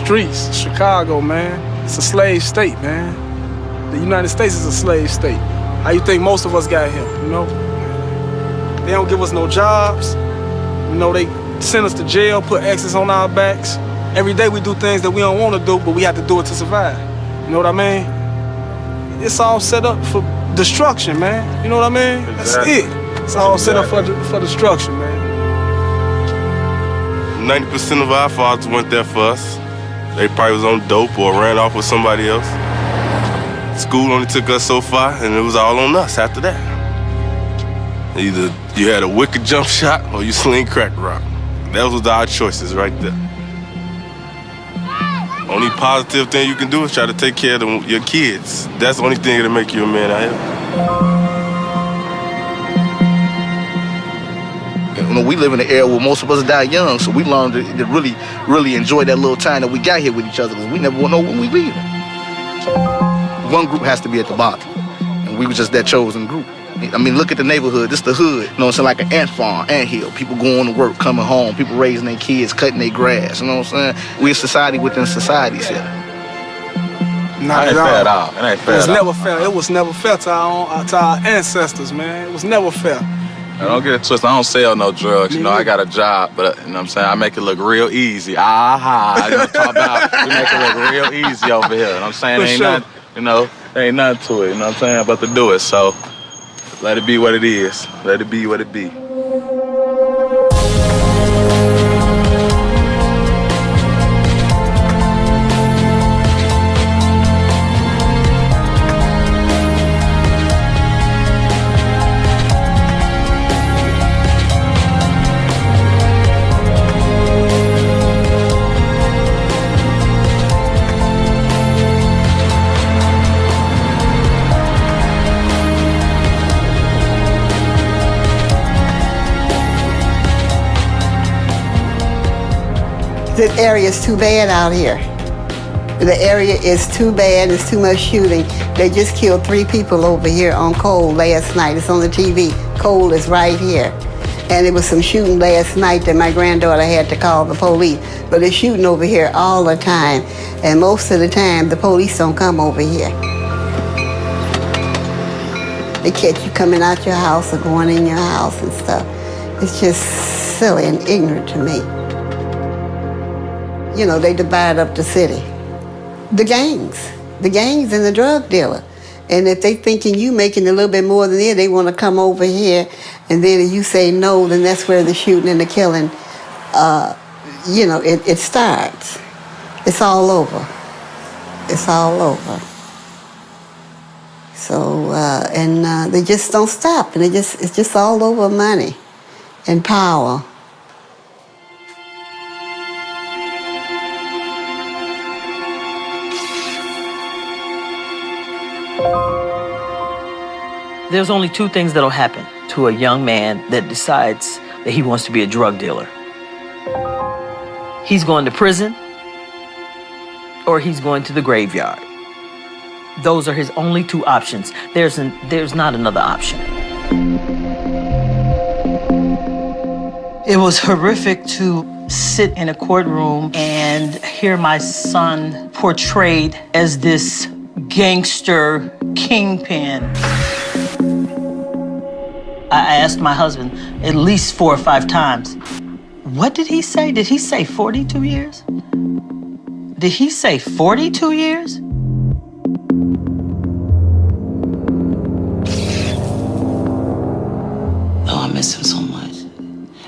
streets, Chicago, man. It's a slave state, man. The United States is a slave state. How you think most of us got here, you know? They don't give us no jobs. You know, they send us to jail, put X's on our backs. Every day we do things that we don't want to do, but we have to do it to survive. You know what I mean? It's all set up for destruction, man. You know what I mean? Exactly. That's it. It's all set up for destruction, man. 90% of our fathers went there for us. They probably was on dope or ran off with somebody else. School only took us so far, and it was all on us after that. Either you had a wicked jump shot or you sling crack rock. Those was our choices right there. Only positive thing you can do is try to take care of your kids. That's the only thing that'll make you a man out here. You know, we live in an era where most of us die young, so we learned to really, really enjoy that little time that we got here with each other, because we never will know when we leaving. One group has to be at the bottom, and we were just that chosen group. I mean, look at the neighborhood. This the hood. You know what I'm saying? Like an ant farm, ant hill. People going to work, coming home. People raising their kids, cutting their grass. You know what I'm saying? We're a society within societies here. Not at all. It ain't fair. It was never fair. It was never fair to our ancestors, man. It was never fair. I don't get it twisted. I don't sell no drugs. You know, I got a job, but you know what I'm saying? I make it look real easy. You know what I'm talking about? We make it look real easy over here. You know what I'm saying? There ain't nothing, you know, there ain't nothing to it. You know what I'm saying? But to do it, so let it be what it is. Let it be what it be. This area is too bad out here. The area is too bad. There's too much shooting. They just killed 3 people over here on Cole last night. It's on the TV. Cole is right here. And there was some shooting last night that my granddaughter had to call the police. But they're shooting over here all the time. And most of the time, the police don't come over here. They catch you coming out your house or going in your house and stuff. It's just silly and ignorant to me. You know, they divide up the city. The gangs and the drug dealer. And if they thinking you making a little bit more than they want to come over here, and then if you say no, then that's where the shooting and the killing, you know, it starts. It's all over. It's all over. So, and they just don't stop, and it's just all over money and power. There's only 2 things that'll happen to a young man that decides that he wants to be a drug dealer. He's going to prison, or he's going to the graveyard. Those are his only 2 options. There's not another option. It was horrific to sit in a courtroom and hear my son portrayed as this gangster kingpin. I asked my husband at least 4 or 5 times, what did he say? Did he say 42 years? Did he say 42 years? Oh, I miss him so much.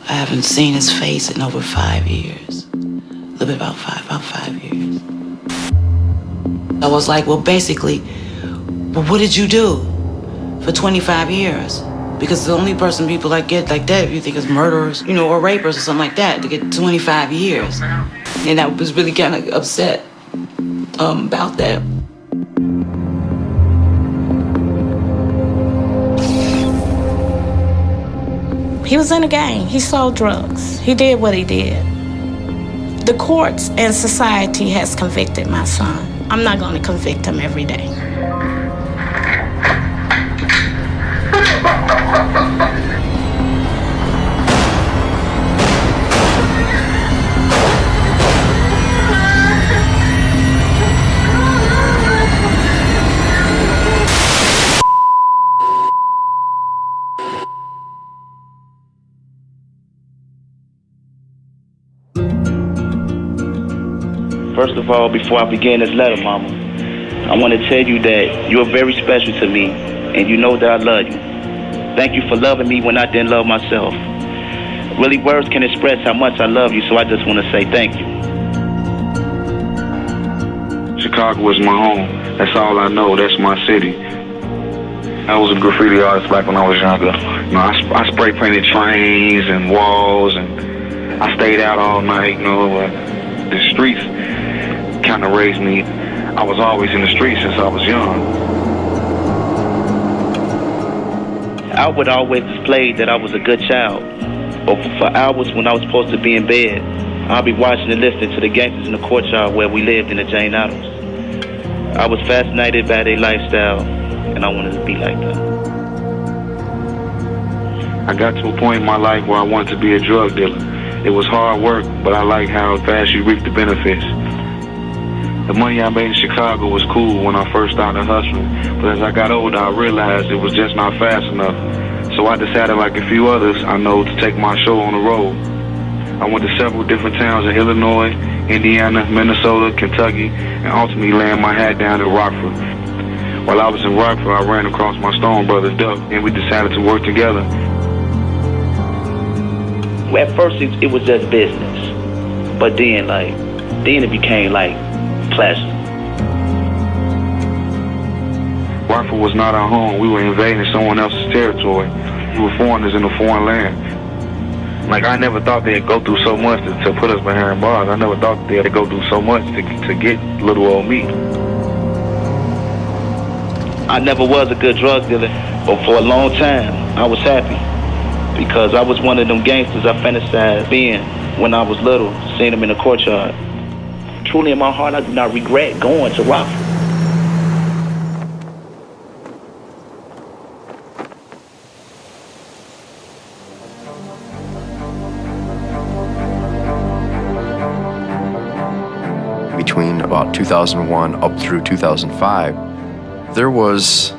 I haven't seen his face in over 5 years. A little bit about 5 years. I was like, well, basically, well, what did you do for 25 years? Because the only person people like get like that, if you think is murderers, you know, or rapers or something like that, to get 25 years. And I was really kind of upset about that. He was in a gang. He sold drugs. He did what he did. The courts and society has convicted my son. I'm not going to convict him every day. First of all, before I begin this letter, Mama, I want to tell you that you're very special to me, and you know that I love you. Thank you for loving me when I didn't love myself. Really, words can express how much I love you, so I just want to say thank you. Chicago was my home. That's all I know. That's my city. I was a graffiti artist back when I was younger. You know, I spray painted trains and walls, and I stayed out all night. You know, the streets kind of raised me. I was always in the streets since I was young. I would always display that I was a good child. But for hours when I was supposed to be in bed, I'd be watching and listening to the gangsters in the courtyard where we lived in the Jane Addams. I was fascinated by their lifestyle, and I wanted to be like them. I got to a point in my life where I wanted to be a drug dealer. It was hard work, but I like how fast you reap the benefits. The money I made in Chicago was cool when I first started hustling, but as I got older, I realized it was just not fast enough. So I decided, like a few others I know, to take my show on the road. I went to several different towns in Illinois, Indiana, Minnesota, Kentucky, and ultimately laying my hat down in Rockford. While I was in Rockford, I ran across my Stone brother, Duck, and we decided to work together. Well, at first, it was just business. But then it became like pleasure. Rockford was not our home. We were invading someone else's territory. We were foreigners in a foreign land. Like, I never thought they'd go through so much to put us behind bars. I never thought they'd go through so much to get little old me. I never was a good drug dealer, but for a long time, I was happy. Because I was one of them gangsters I fantasized being when I was little, seeing them in the courtyard. Truly in my heart, I do not regret going to Rockford. Between about 2001 up through 2005, there was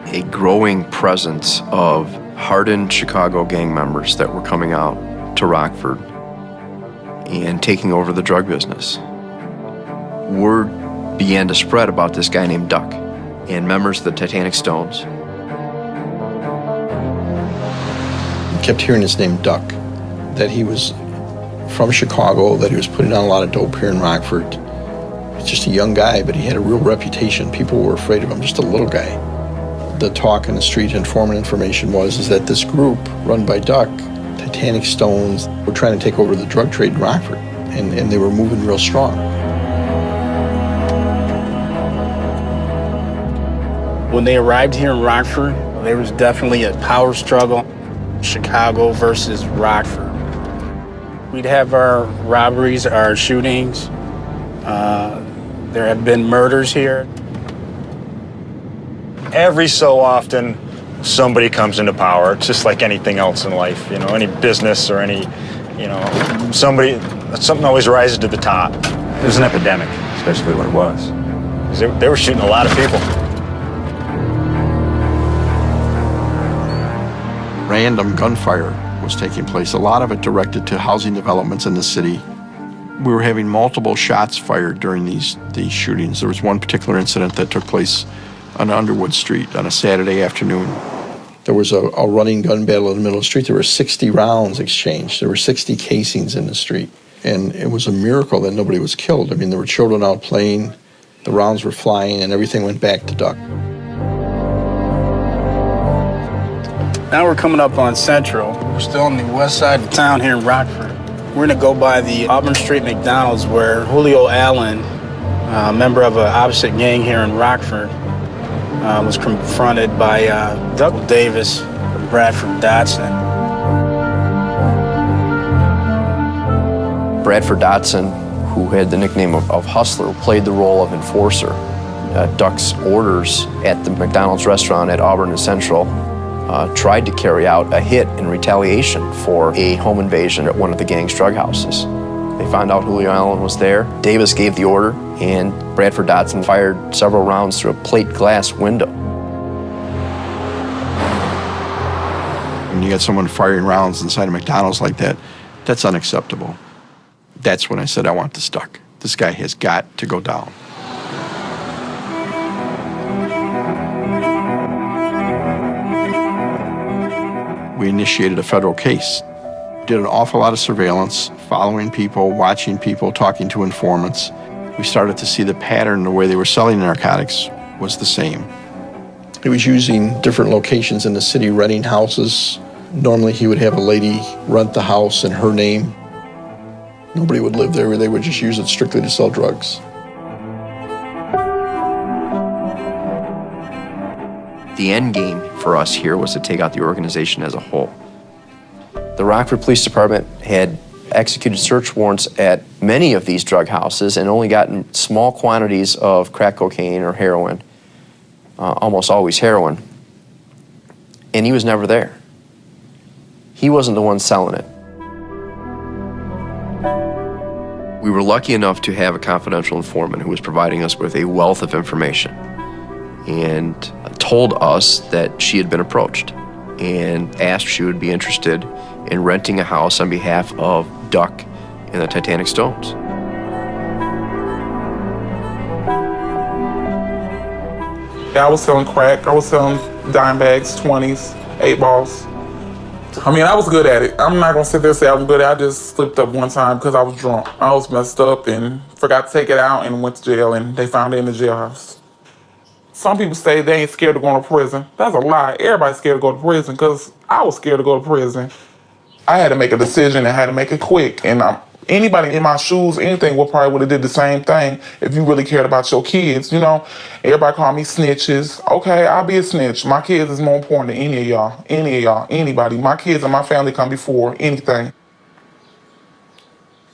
a growing presence of hardened Chicago gang members that were coming out to Rockford and taking over the drug business. Word began to spread about this guy named Duck and members of the Titanic Stones. I kept hearing his name Duck, that he was from Chicago, that he was putting on a lot of dope here in Rockford. He's just a young guy, but he had a real reputation. People were afraid of him, just a little guy. The talk in the street, informant information is that this group run by Duck, Titanic Stones, were trying to take over the drug trade in Rockford, and they were moving real strong. When they arrived here in Rockford, there was definitely a power struggle, Chicago versus Rockford. We'd have our robberies, our shootings. There have been murders here. Every so often, somebody comes into power. It's just like anything else in life, you know, any business or any, you know, something always rises to the top. It was an epidemic, that's basically what it was. 'Cause they were shooting a lot of people. Random gunfire was taking place, a lot of it directed to housing developments in the city. We were having multiple shots fired during these shootings. There was one particular incident that took place on Underwood Street on a Saturday afternoon. There was a running gun battle in the middle of the street. There were 60 rounds exchanged. There were 60 casings in the street. And it was a miracle that nobody was killed. I mean, there were children out playing, the rounds were flying, and everything went back to Duck. Now we're coming up on Central. We're still on the west side of town here in Rockford. We're gonna go by the Auburn Street McDonald's where Julio Allen, a member of an opposite gang here in Rockford, was confronted by Duck Davis and Bradford Dotson. Bradford Dotson, who had the nickname of Hustler, played the role of enforcer. Duck's orders at the McDonald's restaurant at Auburn and Central tried to carry out a hit in retaliation for a home invasion at one of the gang's drug houses. They found out Julio Allen was there. Davis gave the order, and Bradford Dotson fired several rounds through a plate glass window. When you got someone firing rounds inside a McDonald's like that, that's unacceptable. That's when I said, I want this Duck. This guy has got to go down. We initiated a federal case. Did an awful lot of surveillance, following people, watching people, talking to informants. We started to see the pattern, the way they were selling narcotics was the same. He was using different locations in the city, renting houses. Normally he would have a lady rent the house in her name. Nobody would live there. They would just use it strictly to sell drugs. The end game for us here was to take out the organization as a whole. The Rockford Police Department had executed search warrants at many of these drug houses and only gotten small quantities of crack cocaine or heroin, almost always heroin, and he was never there. He wasn't the one selling it. We were lucky enough to have a confidential informant who was providing us with a wealth of information and told us that she had been approached and asked if she would be interested in renting a house on behalf of Duck and the Titanic Stones. Yeah, I was selling crack. I was selling dime bags, 20s, 8 balls. I mean, I was good at it. I'm not gonna sit there and say I was good at it. I just slipped up one time because I was drunk. I was messed up and forgot to take it out and went to jail, and they found it in the jailhouse. Some people say they ain't scared of going to prison. That's a lie. Everybody's scared to go to prison because I was scared to go to prison. I had to make a decision and had to make it quick. And anybody in my shoes, anything, would have did the same thing if you really cared about your kids. You know, everybody call me snitches. Okay, I'll be a snitch. My kids is more important than any of y'all, anybody. My kids and my family come before anything.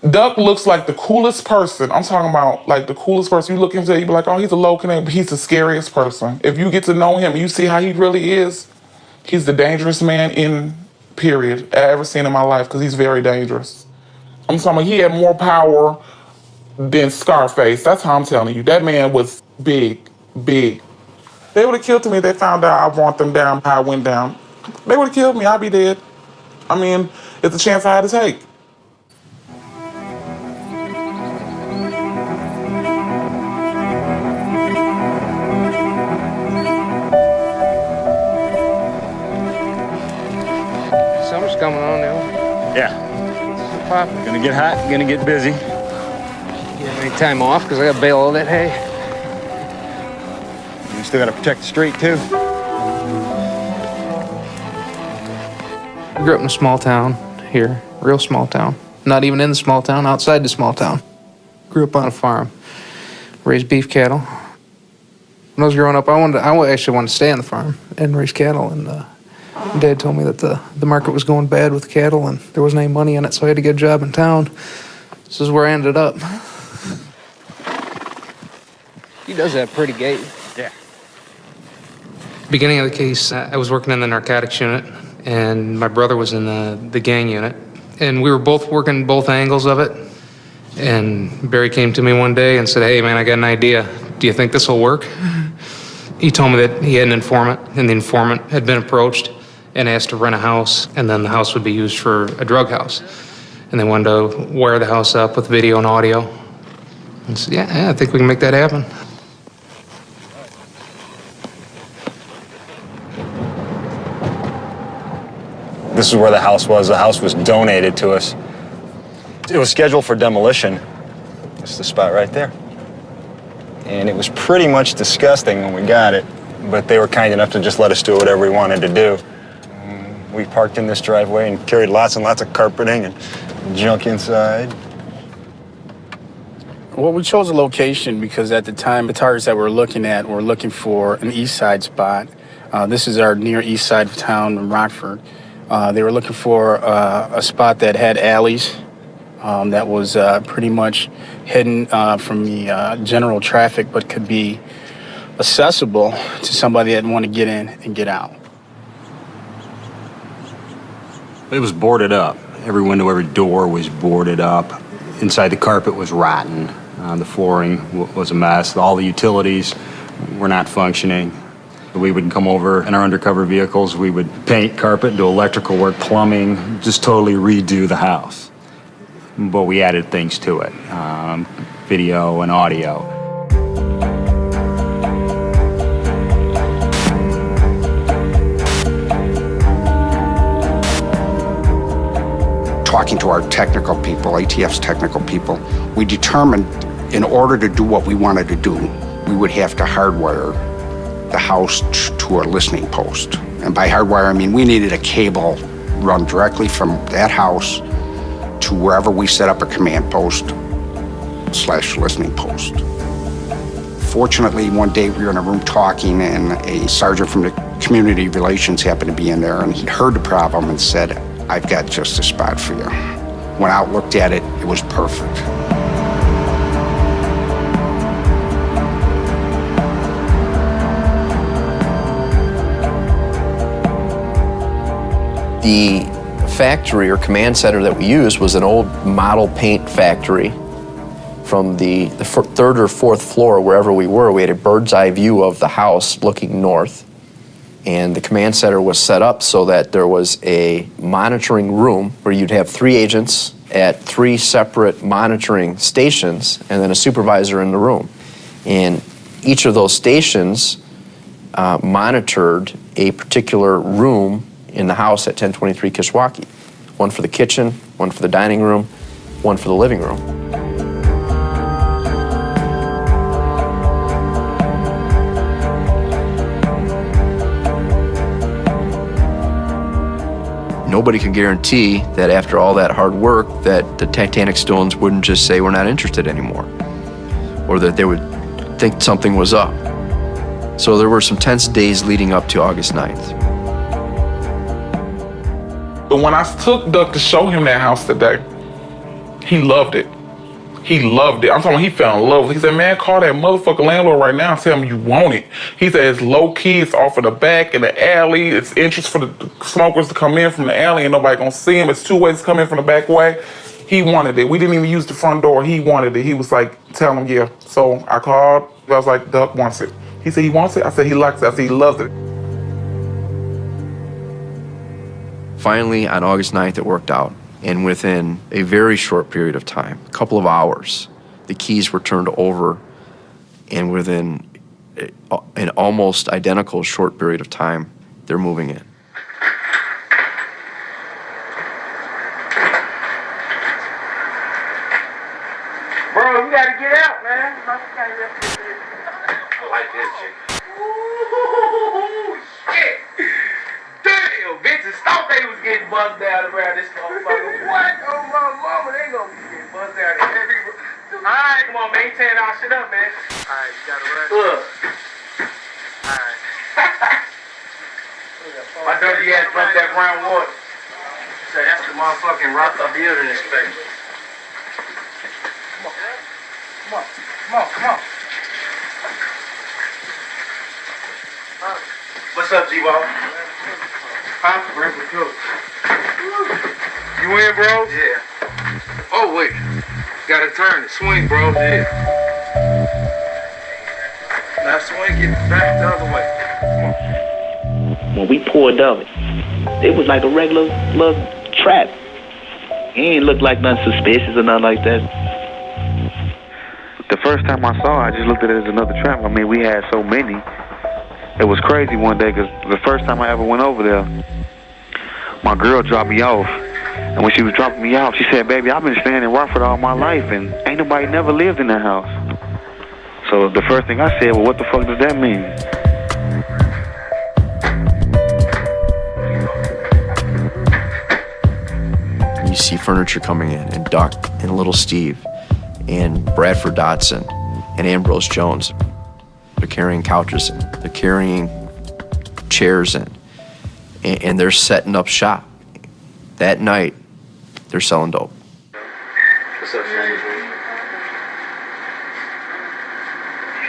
Duck looks like the coolest person. I'm talking about like the coolest person. You look into it, you be like, oh, he's a low Canadian, but he's the scariest person. If you get to know him and you see how he really is, he's the dangerous man in period I ever seen in my life because he's very dangerous. I'm talking about he had more power than Scarface. That's how I'm telling you. That man was big, big. They would have killed me if they found out I brought them down, how I went down. They would have killed me. I'd be dead. I mean, it's a chance I had to take. Summer's coming on now. Yeah. Gonna get hot, gonna get busy. You have any time off? Because I gotta bale all that hay. You still gotta protect the street, too. I grew up in a small town here, real small town. Not even in the small town, outside the small town. Grew up on a farm, raised beef cattle. When I was growing up, I actually wanted to stay on the farm and raise cattle, and Dad told me that the market was going bad with cattle and there wasn't any money in it, so I had to get a job in town. This is where I ended up. He does have pretty gait. Yeah. Beginning of the case, I was working in the narcotics unit, and my brother was in the gang unit. And we were both working both angles of it. And Barry came to me one day and said, hey, man, I got an idea. Do you think this will work? He told me that he had an informant, and the informant had been approached and asked to rent a house, and then the house would be used for a drug house. And they wanted to wire the house up with video and audio. And I said, yeah, I think we can make that happen. This is where the house was. The house was donated to us. It was scheduled for demolition. It's the spot right there. And it was pretty much disgusting when we got it, but they were kind enough to just let us do whatever we wanted to do. We parked in this driveway and carried lots and lots of carpeting and junk inside. Well, we chose a location because at the time, the targets that we're looking at were looking for an east side spot. This is our near east side of town in Rockford. They were looking for a spot that had alleys, that was pretty much hidden from the general traffic, but could be accessible to somebody that want to get in and get out. It was boarded up. Every window, every door was boarded up. Inside, the carpet was rotten. The flooring was a mess. All the utilities were not functioning. We would come over in our undercover vehicles. We would paint carpet, do electrical work, plumbing, just totally redo the house. But we added things to it. video and audio. Talking to our technical people, ATF's technical people, we determined in order to do what we wanted to do, we would have to hardwire the house to a listening post. And by hardwire, I mean we needed a cable run directly from that house to wherever we set up a command post / listening post. Fortunately, one day we were in a room talking and a sergeant from the community relations happened to be in there and he heard the problem and said, "I've got just a spot for you." Went out, looked at it, it was perfect. The factory or command center that we used was an old model paint factory. From the third or fourth floor, wherever we were, we had a bird's eye view of the house looking north. And the command center was set up so that there was a monitoring room where you'd have 3 agents at 3 separate monitoring stations and then a supervisor in the room. And each of those stations monitored a particular room in the house at 1023 Kishwaukee. One for the kitchen, one for the dining room, one for the living room. Nobody could guarantee that after all that hard work that the Titanic Stones wouldn't just say we're not interested anymore, or that they would think something was up. So there were some tense days leading up to August 9th. But when I took Duck to show him that house today, he loved it. He loved it. I'm talking, he fell in love with it. He said, "Man, call that motherfucking landlord right now and tell him you want it." He said it's low key, it's off of the back in the alley. It's interest for the smokers to come in from the alley and nobody gonna see him. It's 2 ways to come in from the back way. He wanted it. We didn't even use the front door. He wanted it. He was like, tell him, yeah. So I called. I was like, Duck wants it. He said he wants it. I said he likes it. I said he loves it. Finally, on August 9th, it worked out. And within a very short period of time, a couple of hours, the keys were turned over. And within an almost identical short period of time, they're moving in. Bro, you gotta get out, man. I like that shit. Ooh, shit. Damn, bitches thought they was getting buzzed down around this motherfucker. What? Oh, my mama, they gonna be getting buzzed down every... Alright, come on, maintain our shit up, man. Alright, you gotta run. Alright. My dirty ass drunk that brown water. Say, that's the motherfucking rock the building inspector. Come on, come on, come on. What's up, G-Ball? Huh? You in, bro? Yeah. Oh, wait. Gotta turn and swing, bro. Yeah. Now swing, get back the other way. When we pulled up, it was like a regular little trap. He ain't look like nothing suspicious or nothing like that. The first time I saw it, I just looked at it as another trap. I mean, we had so many. It was crazy one day because the first time I ever went over there, my girl dropped me off. And when she was dropping me off, she said, "Baby, I've been staying in Rockford all my life and ain't nobody never lived in that house." So the first thing I said, well, what the fuck does that mean? You see furniture coming in, and Duck, and Little Steve, and Bradford Dotson, and Ambrose Jones. They're carrying couches in, they're carrying chairs in, and they're setting up shop. That night, they're selling dope. What's up, Shane?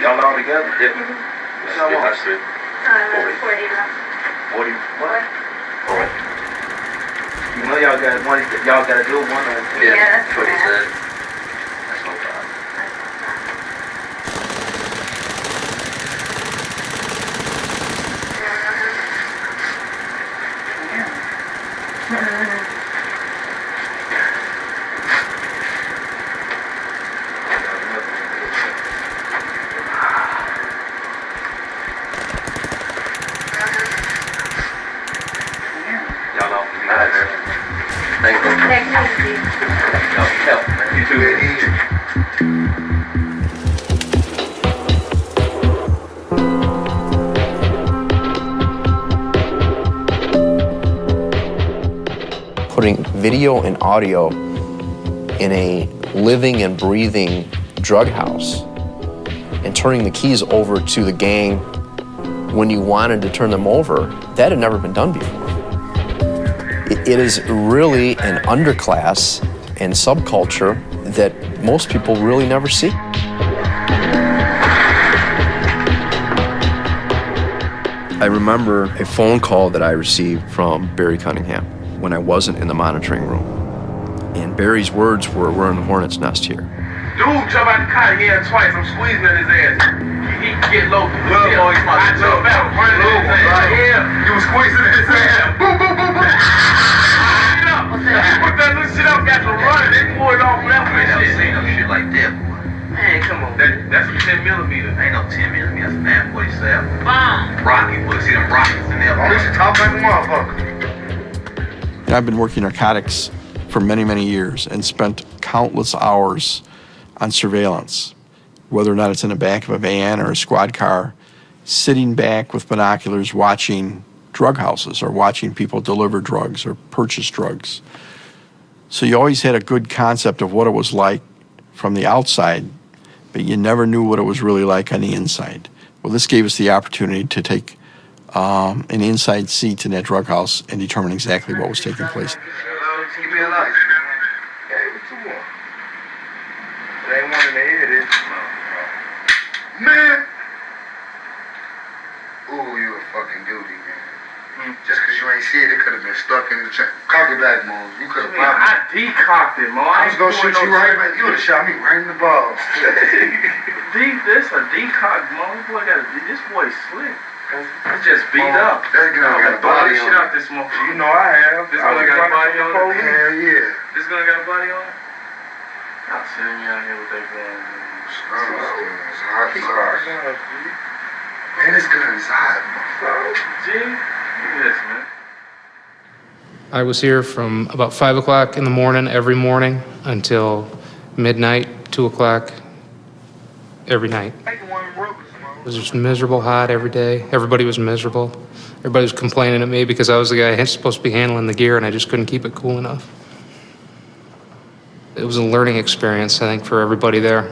Y'all all together? Yeah. What's y'all want? 40. 40 what? 40. You know y'all got one, y'all gotta do one. Yeah, that's what he said. That's no problem. Putting video and audio in a living and breathing drug house and turning the keys over to the gang when you wanted to turn them over, that had never been done before. It is really an underclass and subculture that most people really never see. I remember a phone call that I received from Barry Cunningham when I wasn't in the monitoring room. And Barry's words were, "We're in a hornet's nest here." Dude jump out the car, yeah, twice. I'm squeezing at his ass. He get low. I jump out, running at his ass. Yeah, you was squeezing at his ass. Boom, boom, boom, boom. He put that little shit up, got to run, they pulled it off left and shit. I never seen no shit like that, boy. Man, come on. That's a 10 millimeter. Ain't no 10 millimeter. That's a 947. Rocky, boy. See them rockets in there. They should talk like a motherfucker. I've been working narcotics for many, many years and spent countless hours on surveillance, whether or not it's in the back of a van or a squad car, sitting back with binoculars watching drug houses or watching people deliver drugs or purchase drugs. So you always had a good concept of what it was like from the outside, but you never knew what it was really like on the inside. Well, this gave us the opportunity to take an inside seat in that drug house and determine exactly what was taking place. Keep me alive. Hey, what you want? There ain't one in the head, is man! Ooh, you a fucking duty, man. Just because you ain't see it, it could have been stuck in the chain. Cock it back, Mo. You could have popped it. I decocked it, Mo. I was going to shoot you right back. You would have shot me right in the balls. This a decock, Mo. This boy slick. It's just beat up. That gun got a body on it. Out this motherfucker. You know I have. This gun got a body on it? Hell yeah. This gun got a body on it? I'll send me out here with that gun. It's hot sauce. Man, this gun is hot, motherfucker. G, look at this, man. I was here from about 5 o'clock in the morning every morning until midnight, 2 o'clock every night. It was just miserable, hot every day. Everybody was miserable. Everybody was complaining at me because I was the guy supposed to be handling the gear and I just couldn't keep it cool enough. It was a learning experience, I think, for everybody there.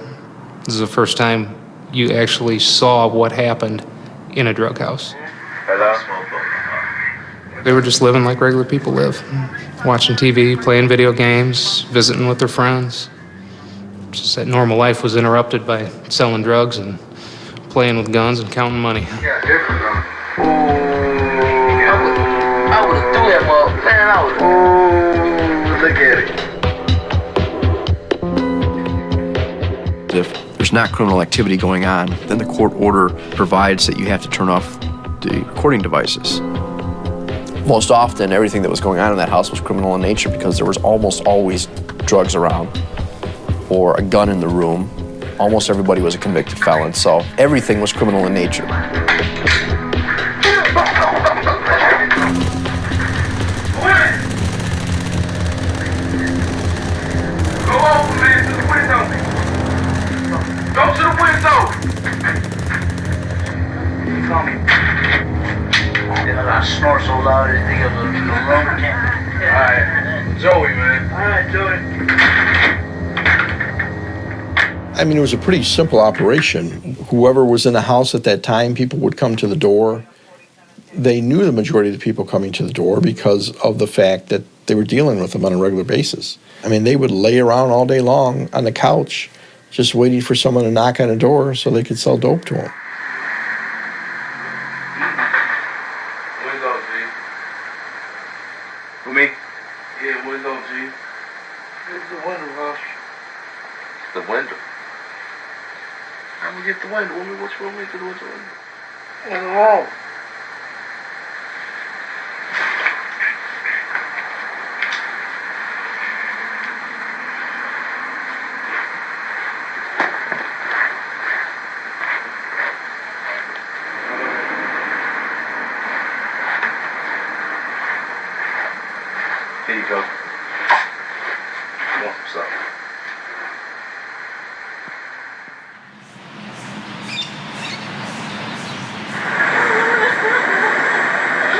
This is the first time you actually saw what happened in a drug house. They were just living like regular people live. Watching TV, playing video games, visiting with their friends. Just that normal life was interrupted by selling drugs and playing with guns and counting money. Yeah, different, though. I would have threw that motherfucker. Man, I would have. Look at it. If there's not criminal activity going on, then the court order provides that you have to turn off the recording devices. Most often, everything that was going on in that house was criminal in nature because there was almost always drugs around or a gun in the room. Almost everybody was a convicted felon, so everything was criminal in nature. Go over, man, to the window. Go to the window. You call me. I snort so loud, this thing is a lumber camp. Alright, Joey, man. Alright, Joey. I mean, it was a pretty simple operation. Whoever was in the house at that time, people would come to the door. They knew the majority of the people coming to the door because of the fact that they were dealing with them on a regular basis. I mean, they would lay around all day long on the couch just waiting for someone to knock on a door so they could sell dope to them. Window, G. For me? Yeah, window, G. It's the window, Rush. The window? I'm gonna get the window. What's wrong with the window? What's wrong? Here you go.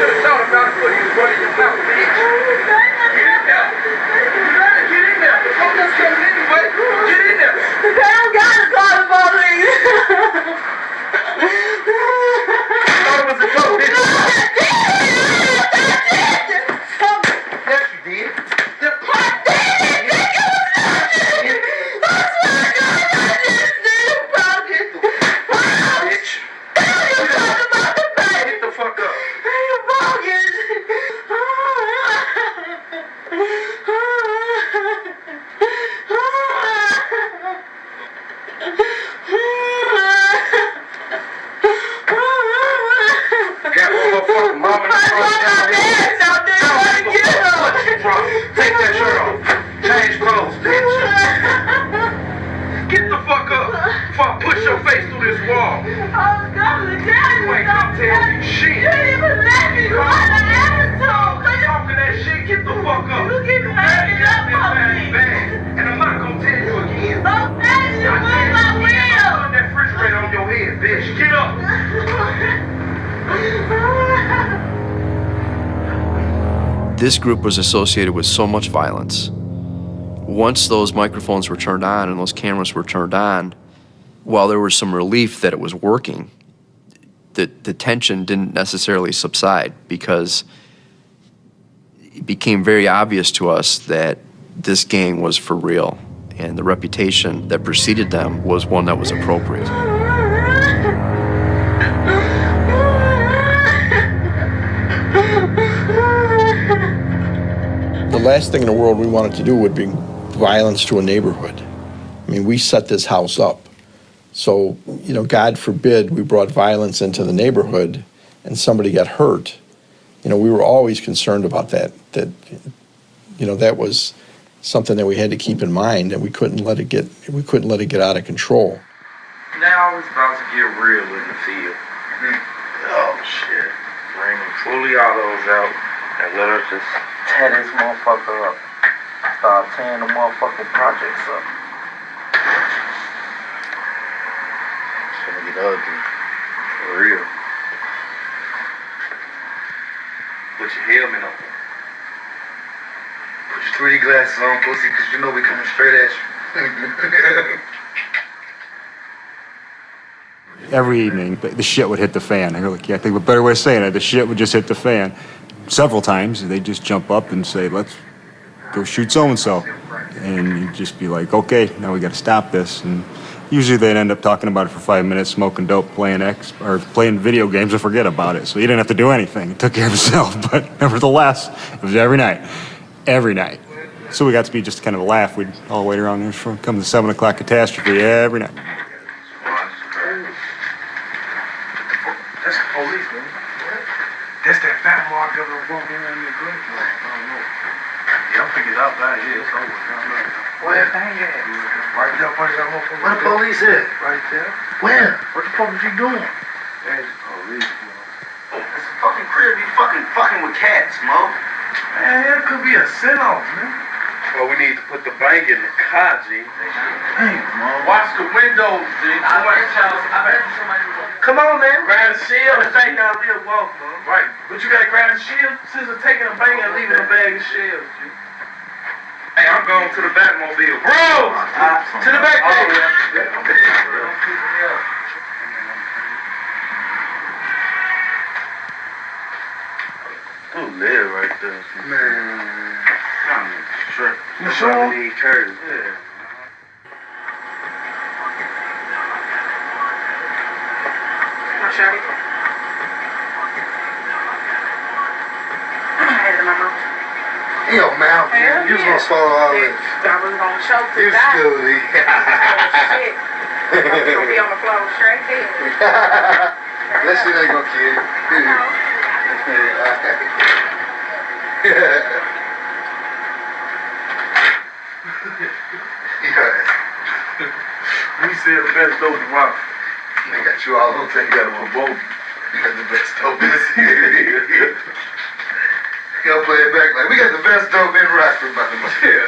should have thought about it before you was running your mouth, bitch. Get in there. Get in there. The police coming anyway. Get in there. They don't gotta call the police. Thought it was a joke, bitch. Yes, you did. Take that shirt off. Change clothes, bitch. Get the fuck up before I push your face through this wall. I was going to tell you. You ain't gonna tell me shit. You didn't even let me go on the attitude. Talking that shit, get the fuck up. You keep acting up on me. And I'm not gonna tell you again. Don't tell you with my will. Turn that refrigerator on your head, bitch. Get up. This group was associated with so much violence. Once those microphones were turned on and those cameras were turned on, while there was some relief that it was working, the tension didn't necessarily subside because it became very obvious to us that this gang was for real, and the reputation that preceded them was one that was appropriate. The last thing in the world we wanted to do would bring violence to a neighborhood. I mean, we set this house up. So, you know, God forbid we brought violence into the neighborhood and somebody got hurt. You know, we were always concerned about that, you know, that was something that we had to keep in mind, and we couldn't let it get out of control. Now it's about to get real in the field. Oh shit. Bring fully autos out and let us just tear this motherfucker up. Start tearing the motherfucking projects up. It's gonna get ugly. For real. Put your helmet on. Put your 3D glasses on, pussy, because you know we coming straight at you. Every evening, the shit would hit the fan. I go, like, yeah, I think a better way of saying it, the shit would just hit the fan. Several times, they'd just jump up and say, let's go shoot so-and-so. And you'd just be like, okay, now we got to stop this. And usually they'd end up talking about it for 5 minutes, smoking dope, playing video games and forget about it. So you didn't have to do anything. It took care of itself. But nevertheless, it was every night. Every night. So we got to be just kind of a laugh. We'd all wait around there for come the 7 o'clock catastrophe every night. That's the police, man. That's that fat mark that was walking around in the grave. I don't know. Yeah, I'm figured out out here. It's over. Where the thing at? Right there, punch that motherfucker. Where the police at? Right there. Where? What the fuck is he doing? There's the police. It's a fucking crib. You fucking with cats, Mo. Man, that could be a send-off, man. Well, we need to put the bank in the car, G. Damn, Mo. Watch the windows, G. I bet somebody will. Come on, man. Grab the shield and take down real walk, man. Right. But you gotta grab the shield since they're taking a bank and leaving a bag of shields, G. Hey, I'm going to the Batmobile. Bro! To the back page. Who live right there? Man. I'm sure. You sure? Need curtains. Yeah. Shawty. Yo, Mal, you was gonna swallow all this. I was gonna choke to You die. silly. Shit. I'm gonna be on the floor straight there. That shit ain't gonna kill you. We said the best dope in rock. They got you all hooked together with both. You got the best dope in the city. Y'all play it back like, we got the best dope in Rockford, by the way. Yeah.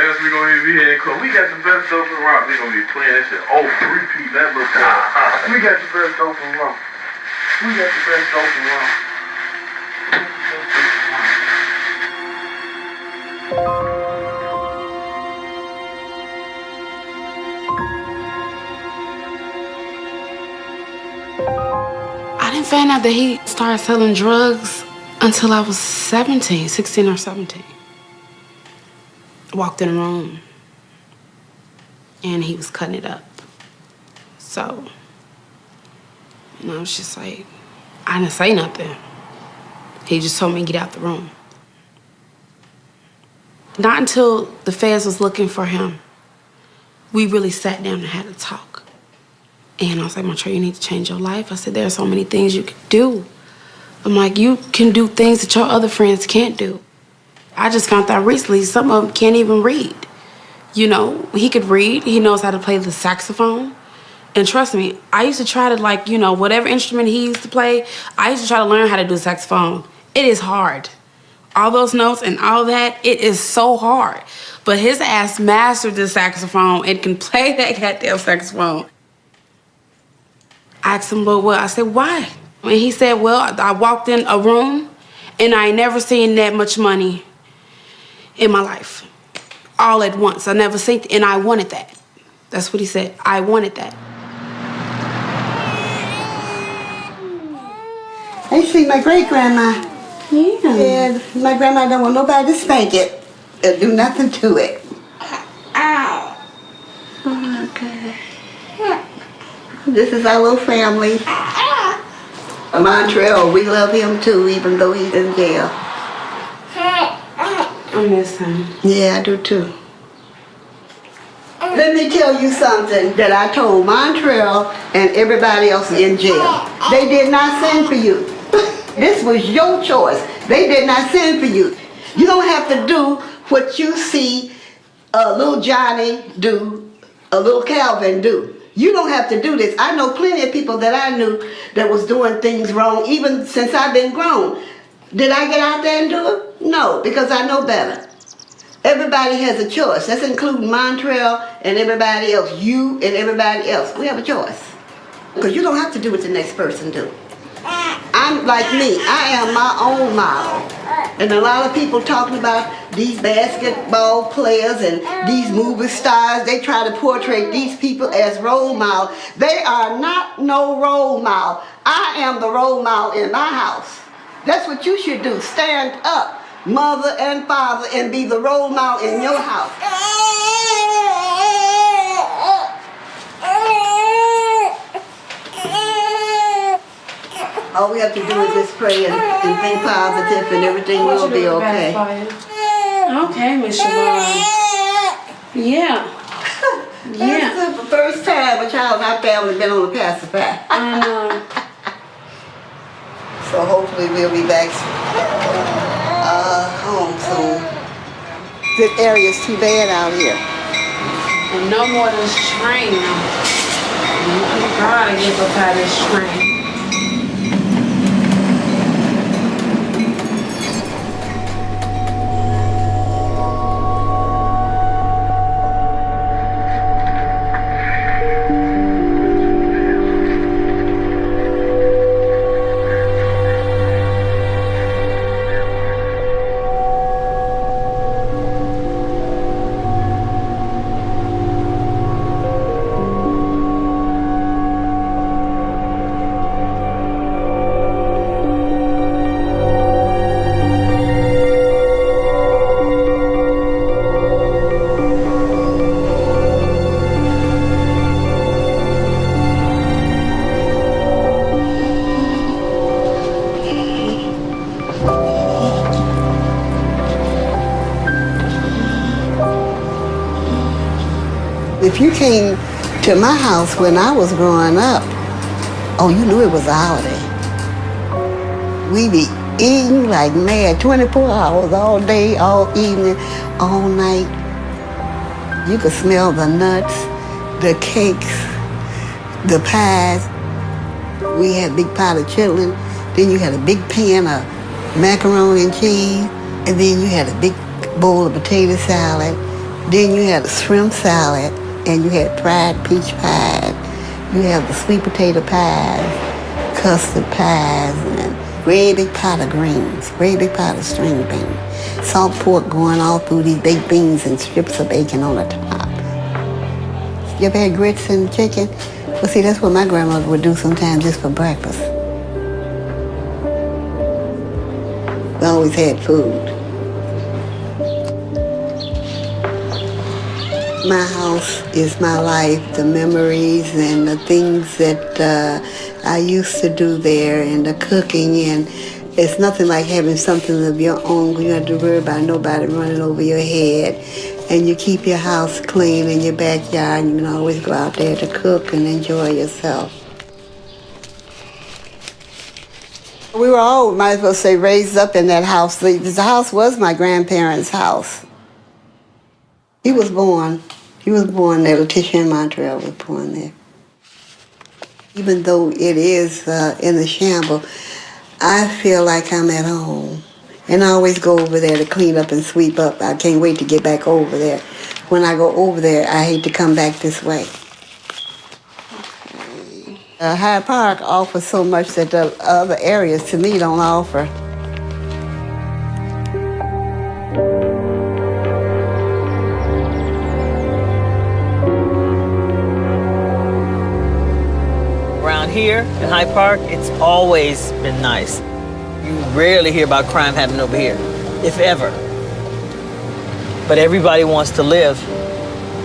As we gonna be here in court. We got the best dope in rock. We gonna be playing that shit. Oh, 3P, that little boy. We got the best dope in rock. We got the best dope in rock. didn't find out that he started selling drugs until I was 16 or 17. I walked in the room and he was cutting it up. So, I was just like, I didn't say nothing. He just told me to get out the room. Not until the feds was looking for him, we really sat down and had a talk. And I was like, Montreal, you need to change your life. I said, there are so many things you can do. I'm like, you can do things that your other friends can't do. I just found out recently some of them can't even read. He could read. He knows how to play the saxophone. And trust me, I used to try to whatever instrument he used to play, I used to try to learn how to do the saxophone. It is hard. All those notes and all that, it is so hard. But his ass mastered the saxophone and can play that goddamn saxophone. I asked him, well, I said, why? And he said, well, I walked in a room and I ain't never seen that much money in my life. All at once. I never seen it, and I wanted that. That's what he said. I wanted that. I used to see my great-grandma. Yeah. And my grandma don't want nobody to spank it or do nothing to it. Ow. Oh, okay. This is our little family. Montreal, we love him too, even though he's in jail. I miss him. Yeah, I do too. Let me tell you something that I told Montreal and everybody else in jail. They did not send for you. This was your choice. They did not send for you. You don't have to do what you see little Johnny do, a little Calvin do. You don't have to do this. I know plenty of people that I knew that was doing things wrong even since I've been grown. Did I get out there and do it? No, because I know better. Everybody has a choice. That's including Montreal and everybody else. You and everybody else. We have a choice. Because you don't have to do what the next person do. I'm like me. I am my own model. And a lot of people talking about these basketball players and these movie stars, they try to portray these people as role models. They are not no role model. I am the role model in my house. That's what you should do. Stand up, mother and father, and be the role model in your house. All we have to do is just pray and think positive and everything will be okay. Okay, Miss Siobhan. Yeah. Yeah. That's the first time a child in our family been on a pacifier. I know. So hopefully we'll be back home soon. This area is too bad out here. And no more of this train. I'm trying to get up out of this train. If you came to my house when I was growing up, oh, you knew it was a holiday. We be eating like mad, 24 hours, all day, all evening, all night. You could smell the nuts, the cakes, the pies. We had a big pot of chitlin. Then you had a big pan of macaroni and cheese. And then you had a big bowl of potato salad. Then you had a shrimp salad. And you had fried peach pies. You have the sweet potato pies, custard pies, and great big pot of greens, great big pot of string beans, salt pork going all through these baked beans and strips of bacon on the top. You ever had grits and chicken? Well, see, that's what my grandmother would do sometimes just for breakfast. We always had food. My house is my life, the memories and the things that I used to do there and the cooking, and it's nothing like having something of your own. You don't have to worry about nobody running over your head, and you keep your house clean in your backyard, and you can always go out there to cook and enjoy yourself. We were all, might as well say, raised up in that house. The house was my grandparents' house. He was born there. Letitia and Montreal was born there. Even though it is in the shamble, I feel like I'm at home. And I always go over there to clean up and sweep up. I can't wait to get back over there. When I go over there, I hate to come back this way. Hyde Park offers so much that the other areas to me don't offer. Around here in Hyde Park, it's always been nice. You rarely hear about crime happening over here, if ever. But everybody wants to live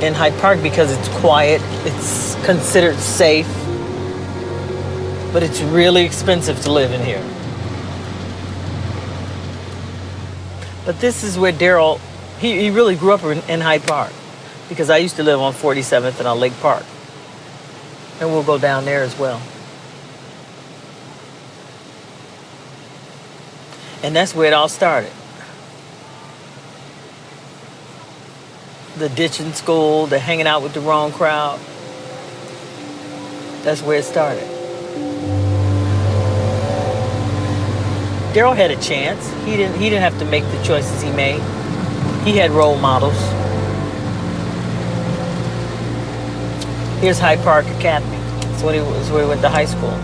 in Hyde Park because it's quiet, it's considered safe, but it's really expensive to live in here. But this is where Daryl, he really grew up in Hyde Park, because I used to live on 47th and on Lake Park. And we'll go down there as well. And that's where it all started. The ditching school, the hanging out with the wrong crowd. That's where it started. Daryl had a chance. He didn't have to make the choices he made. He had role models. Here's Hyde Park Academy. That's where he went to high school.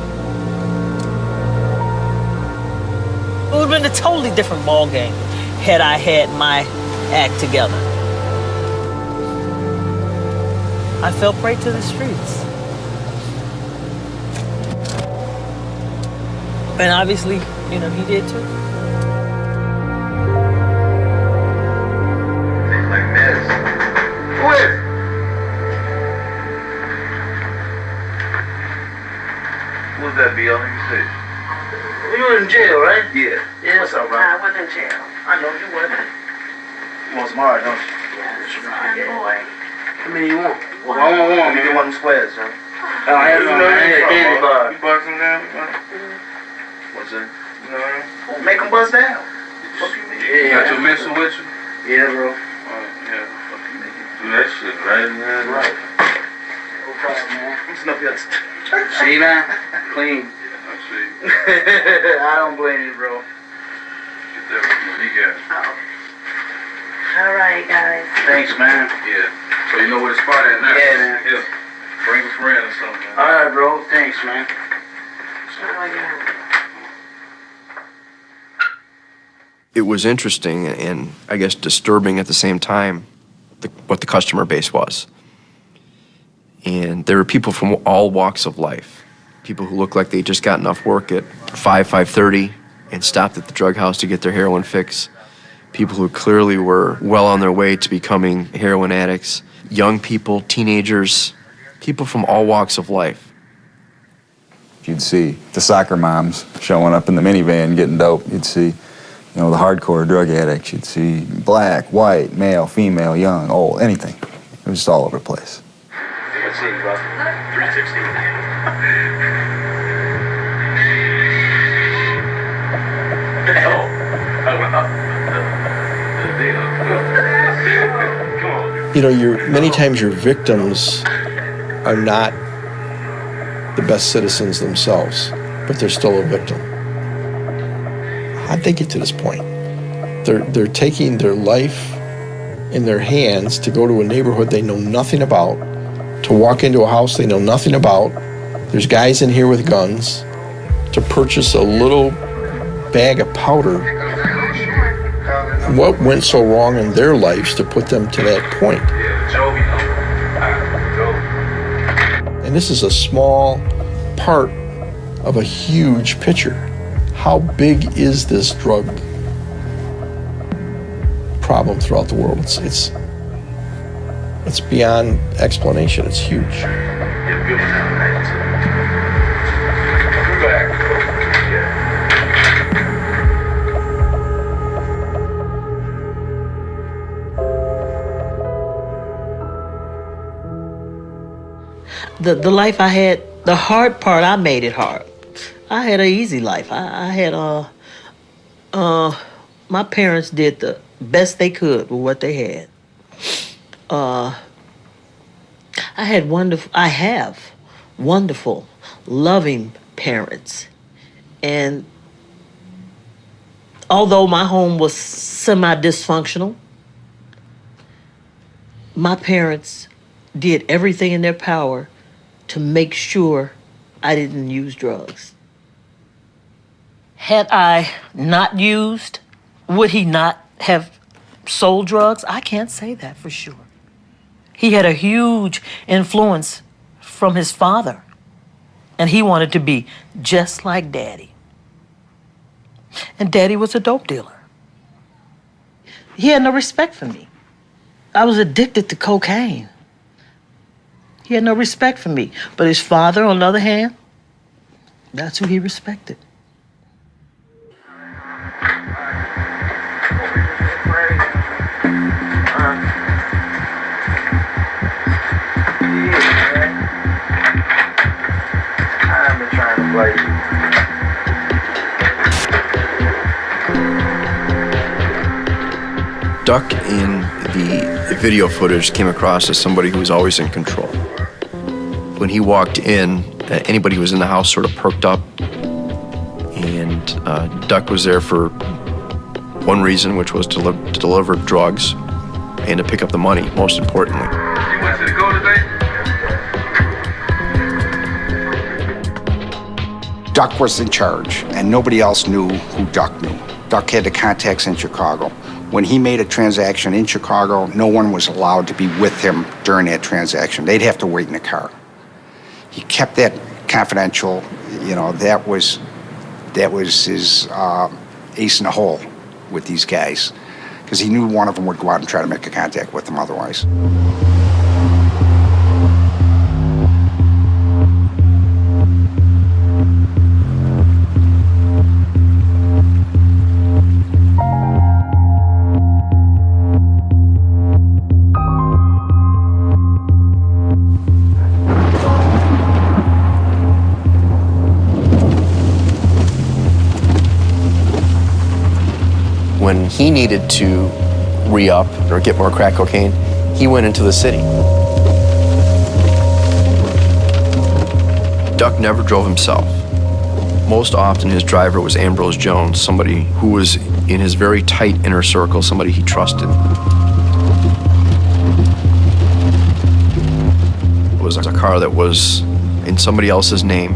It would have been a totally different ball game had I had my act together. I fell prey to the streets. And obviously, he did too. Things like this. Who is it? Who's that, B.O.? Let me see. You were in jail, right? Yeah. What's up, bro? I wasn't in jail. I know you wasn't. You want some hard, don't you? Yeah, boy. How many you want? Well, I want one. Give me one of them squares, son. I had candy bar. You bust them down? What's that? Make them bust down. Fuck you, man. Yeah, you got your missile with you? Yeah, bro. Yeah. Fuck you, make it do that shit, right? Man. Right. No problem, man. I'm just up here. See, man? Clean. I see. I don't blame you, bro. Get that from the got. Oh. All right, guys. Thanks, man. Yeah. So you know where the spot at now? Yeah, man. Yeah. Bring a friend or something, man. All right, bro. Thanks, man. It was interesting and I guess disturbing at the same time what the customer base was. And there were people from all walks of life. People who looked like they just gotten off work at 5:30 and stopped at the drug house to get their heroin fix. People who clearly were well on their way to becoming heroin addicts. Young people, teenagers, people from all walks of life. You'd see the soccer moms showing up in the minivan getting dope. You'd see, the hardcore drug addicts. You'd see black, white, male, female, young, old, anything. It was just all over the place. Let's see, bro. 360. Many times your victims are not the best citizens themselves, but they're still a victim. How'd they get to this point? They're taking their life in their hands to go to a neighborhood they know nothing about, to walk into a house they know nothing about. There's guys in here with guns, to purchase a little bag of powder. What went so wrong in their lives to put them to that point? And this is a small part of a huge picture. How big is this drug problem throughout the world. It's beyond explanation. It's huge. The life I had, the hard part, I made it hard. I had an easy life. I had my parents did the best they could with what they had. I have wonderful, loving parents. And although my home was semi-dysfunctional, my parents did everything in their power to make sure I didn't use drugs. Had I not used, would he not have sold drugs? I can't say that for sure. He had a huge influence from his father, and he wanted to be just like Daddy. And Daddy was a dope dealer. He had no respect for me. I was addicted to cocaine. He had no respect for me. But his father, on the other hand, that's who he respected. I've been trying to play. Duck in the video footage came across as somebody who was always in control. When he walked in, anybody who was in the house sort of perked up, and Duck was there for one reason, which was to deliver drugs and to pick up the money, most importantly. You went to the go today? Duck was in charge, and nobody else knew who Duck knew. Duck had the contacts in Chicago. When he made a transaction in Chicago, no one was allowed to be with him during that transaction. They'd have to wait in the car. He kept that confidential. You know, that was his ace in the hole with these guys, because he knew one of them would go out and try to make a contact with them otherwise. When he needed to re-up or get more crack cocaine, he went into the city. Duck never drove himself. Most often his driver was Ambrose Jones, somebody who was in his very tight inner circle, somebody he trusted. It was a car that was in somebody else's name,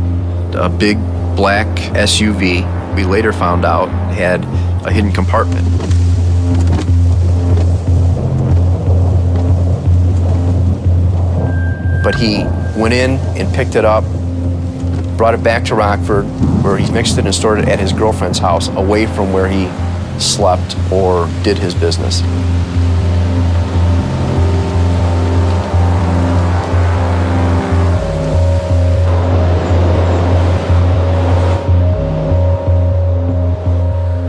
a big black SUV. We later found out had a hidden compartment. But he went in and picked it up, brought it back to Rockford, where he mixed it and stored it at his girlfriend's house, away from where he slept or did his business.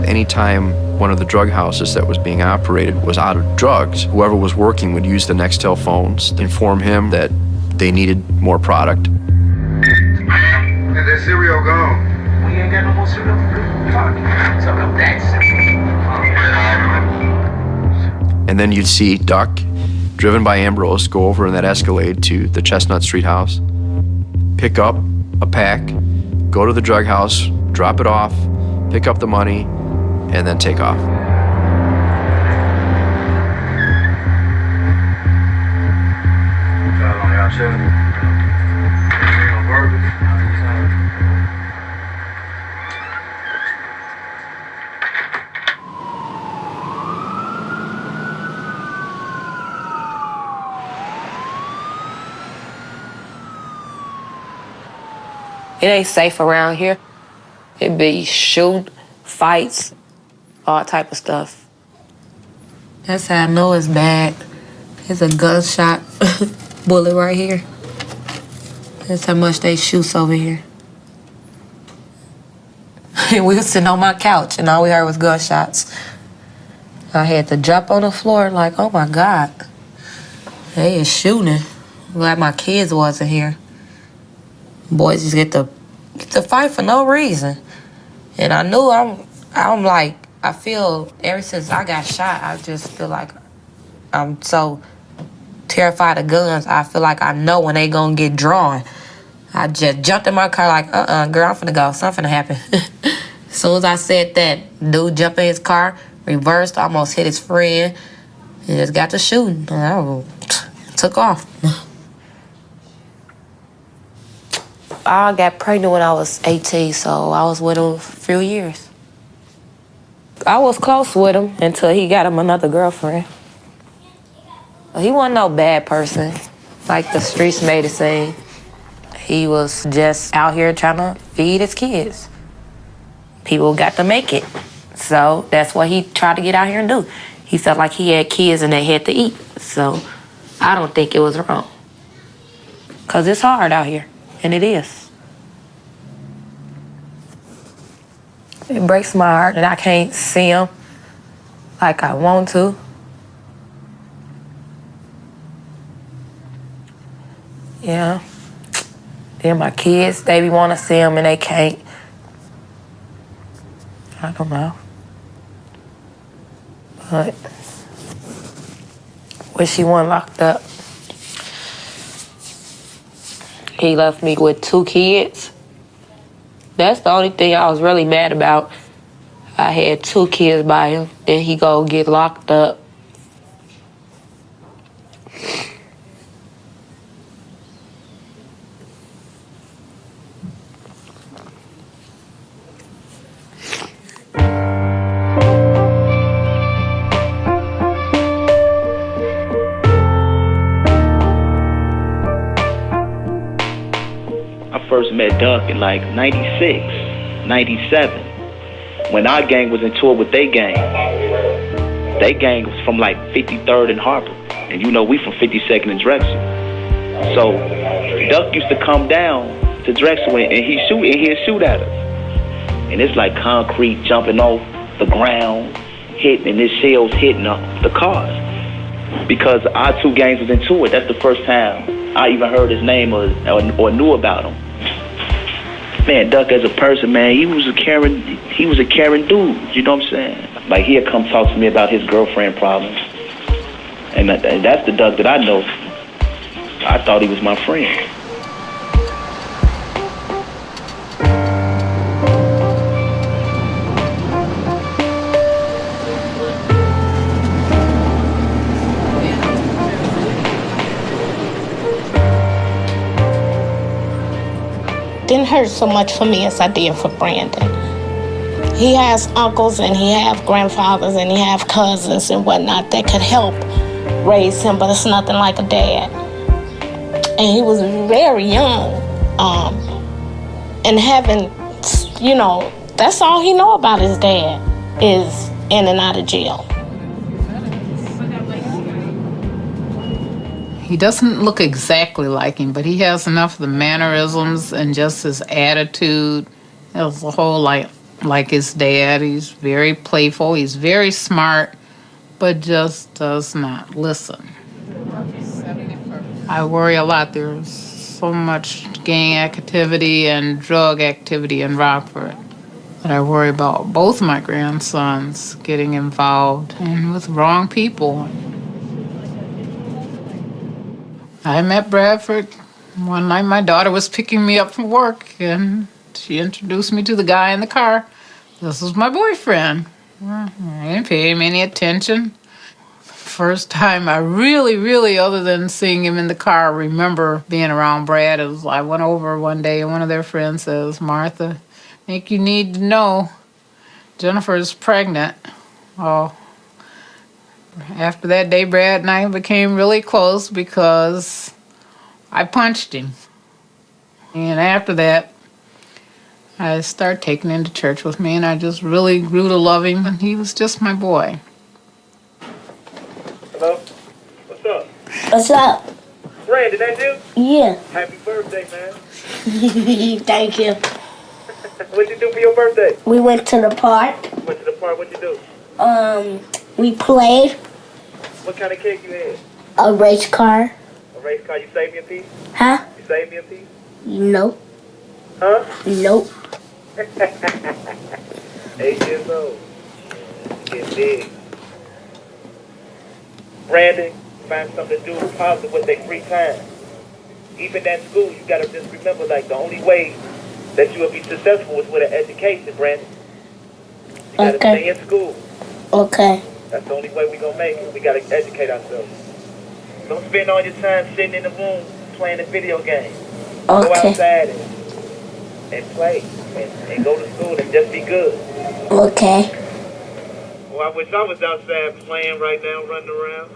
Anytime one of the drug houses that was being operated was out of drugs, whoever was working would use the Nextel phones to inform him that they needed more product. Is that cereal gone? We ain't got no more cereal for fuck. So that's And then you'd see Duck, driven by Ambrose, go over in that Escalade to the Chestnut Street house, pick up a pack, go to the drug house, drop it off, pick up the money, and then take off. It ain't safe around here. It be shoot, fights, all type of stuff. That's how I know it's bad. It's a gunshot bullet right here. That's how much they shoot over here. And we were sitting on my couch, and all we heard was gunshots. I had to jump on the floor like, oh my God. They is shooting. Glad my kids wasn't here. Boys just get to fight for no reason. And I knew I'm like, I feel ever since I got shot, I just feel like I'm so terrified of guns. I feel like I know when they gonna get drawn. I just jumped in my car like, girl, I'm finna go. Something finna happen. As soon as I said that, dude jumped in his car, reversed, almost hit his friend, and just got to shooting. I took off. I got pregnant when I was 18, so I was with him a few years. I was close with him until he got him another girlfriend. He wasn't no bad person, like the streets made it seem. He was just out here trying to feed his kids. People got to make it. So that's what he tried to get out here and do. He felt like he had kids and they had to eat. So I don't think it was wrong. Because it's hard out here, and it is. It breaks my heart that I can't see him like I want to. Yeah. Then my kids, they be want to see him and they can't. I don't know. But wish he wasn't locked up. He left me with 2 kids. That's the only thing I was really mad about. I had 2 kids by him, then he go get locked up. First met Duck in like 96, 97, when our gang was in tour with they gang. They gang was from like 53rd and Harper, and you know we from 52nd and Drexel. So Duck used to come down to Drexel and he'd shoot at us. And it's like concrete jumping off the ground, hitting, and this shells hitting the cars. Because our 2 gangs was in tour, that's the first time I even heard his name or knew about him. Man, Duck as a person, man, he was a caring dude, you know what I'm saying? Like, he'd come talk to me about his girlfriend problems. And that's the Duck that I know. I thought he was my friend. Didn't hurt so much for me as I did for Brandon. He has uncles and he have grandfathers and he have cousins and whatnot that could help raise him, but it's nothing like a dad. And he was very young, and having, you know, that's all he know about his dad is in and out of jail. He doesn't look exactly like him, but he has enough of the mannerisms and just his attitude as a whole, like his dad. He's very playful, he's very smart, but just does not listen. I worry a lot. There's so much gang activity and drug activity in Rockford that I worry about both my grandsons getting involved and with wrong people. I met Bradford one night. My daughter was picking me up from work, and she introduced me to the guy in the car. This was my boyfriend. I didn't pay him any attention. First time I really, other than seeing him in the car, remember being around Brad. It was, I went over one day, and one of their friends says, "Martha, I think you need to know Jennifer is pregnant." Oh. After that day, Brad and I became really close because I punched him. And after that, I started taking him to church with me, and I just really grew to love him, and he was just my boy. What's up? Brandon, that you? Yeah. Happy birthday, man. Thank you. What'd you do for your birthday? We went to the park. Went to the park, what'd you do? We played What kind of cake you had? a race car. A race car, you saved me a piece? Huh? You saved me a piece? Nope. Huh? Nope. 8 years old. Get big. Brandon, find something to do positive with their free time. Even at school, you gotta just remember, like, the only way that you will be successful is with an education, Brandon. You gotta stay in school. Okay. That's the only way we're gonna make it. We gotta educate ourselves. Don't spend all your time sitting in the room playing a video game. Go Okay. outside and play and go to school and just be good. Okay. Well, I wish I was outside playing right now, running around.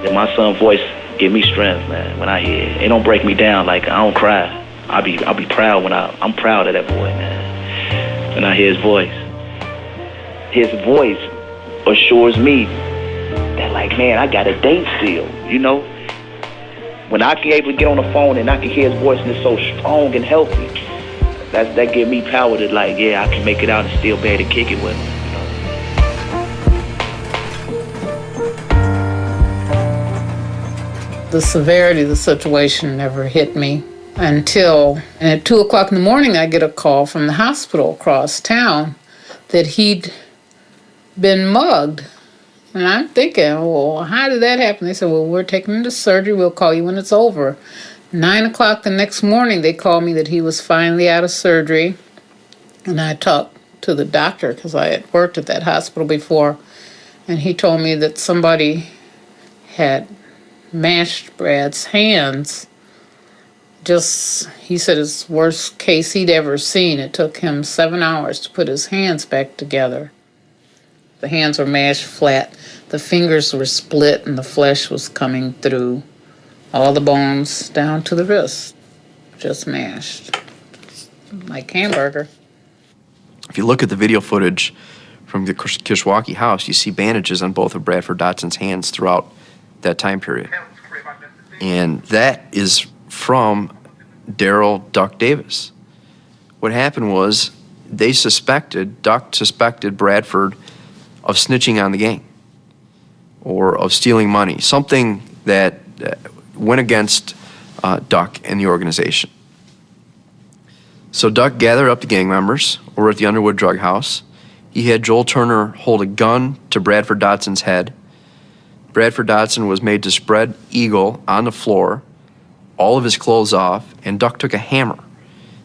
And my son's voice give me strength, man. When I hear it, it don't break me down. Like I don't cry. I'll be proud when I'm proud of that boy, man. When I hear his voice assures me that, like, man, I got a date still. You know, when I can able to get on the phone and I can hear his voice and it's so strong and healthy, that give me power to, like, yeah, I can make it out and still be able to kick it with him. The severity of the situation never hit me until, and at 2 o'clock in the morning, I get a call from the hospital across town that he'd been mugged. And I'm thinking, well, how did that happen? They said, well, we're taking him to surgery. We'll call you when it's over. 9 o'clock the next morning, they called me that he was finally out of surgery. And I talked to the doctor because I had worked at that hospital before. And he told me that somebody had mashed Brad's hands. He said it's the worst case he'd ever seen. It took him 7 hours to put his hands back together. The hands were mashed flat. The fingers were split and the flesh was coming through. All the bones down to the wrist, just mashed. Like hamburger. If you look at the video footage from the Kishwaukee house, you see bandages on both of Bradford Dotson's hands throughout that time period. And that is from Daryl Duck Davis. What happened was Duck suspected Bradford of snitching on the gang or of stealing money, something that went against Duck and the organization. So Duck gathered up the gang members over at the Underwood Drug House. He had Joel Turner hold a gun to Bradford Dotson's head. Bradford Dotson was made to spread eagle on the floor, all of his clothes off, and Duck took a hammer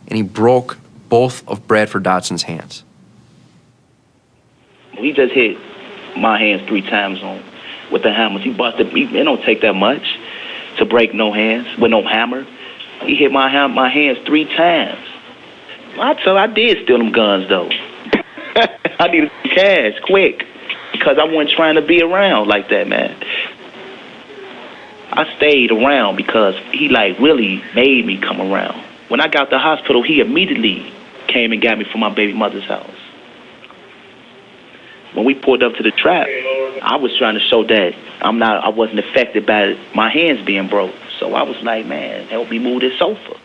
and he broke both of Bradford Dotson's hands. He just hit my hands 3 times with the hammers. He busted. It don't take that much to break no hands with no hammer. He hit my hands 3 times. I did steal them guns though. I needed cash quick because I wasn't trying to be around like that, man. I stayed around because he really made me come around. When I got to the hospital, he immediately came and got me from my baby mother's house. When we pulled up to the trap, I was trying to show that I wasn't affected by my hands being broke. So I was like, man, help me move this sofa.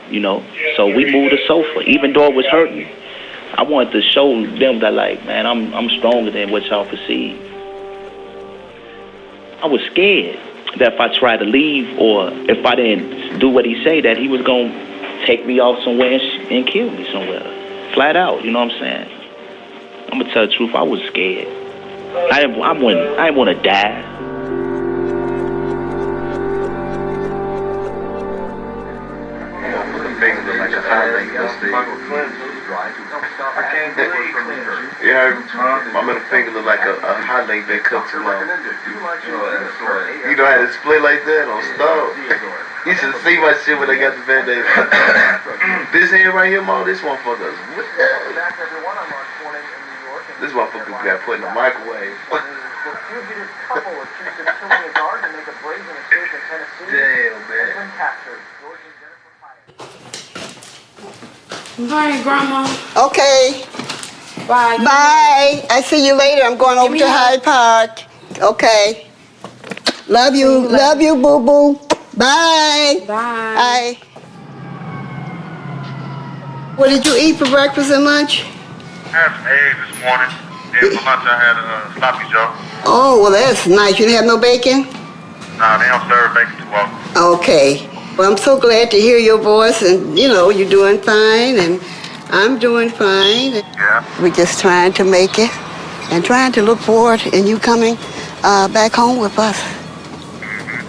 You know, so we moved the sofa. Even though it was hurting, I wanted to show them that, like, man, I'm stronger than what y'all perceive. I was scared that if I tried to leave or if I didn't do what he said, that he was going to take me off somewhere and kill me somewhere. Flat out, you know what I'm saying? I'm going to tell the truth, I was scared. I didn't want to die. Yeah, my middle finger look like a hot link been cooked too long. You know how to split like that on stove? You should see my shit when I got the Band-Aid. This hand right here, Mo, this motherfucker is this motherfucker got put in the microwave. Damn, man. All right, Grandma. Okay. Bye. Bye. I see you later. I'm going over to Hyde Park. Okay. Love you. Love you, boo-boo. Bye. Bye. Bye. What did you eat for breakfast and lunch? I had some eggs this morning. And for lunch, I had a sloppy joe. Oh, well, that's nice. You didn't have no bacon? Nah, they don't serve bacon too often. Okay. Well, I'm so glad to hear your voice, and, you know, you're doing fine, and I'm doing fine. Yeah. We're just trying to make it and trying to look forward in you coming back home with us.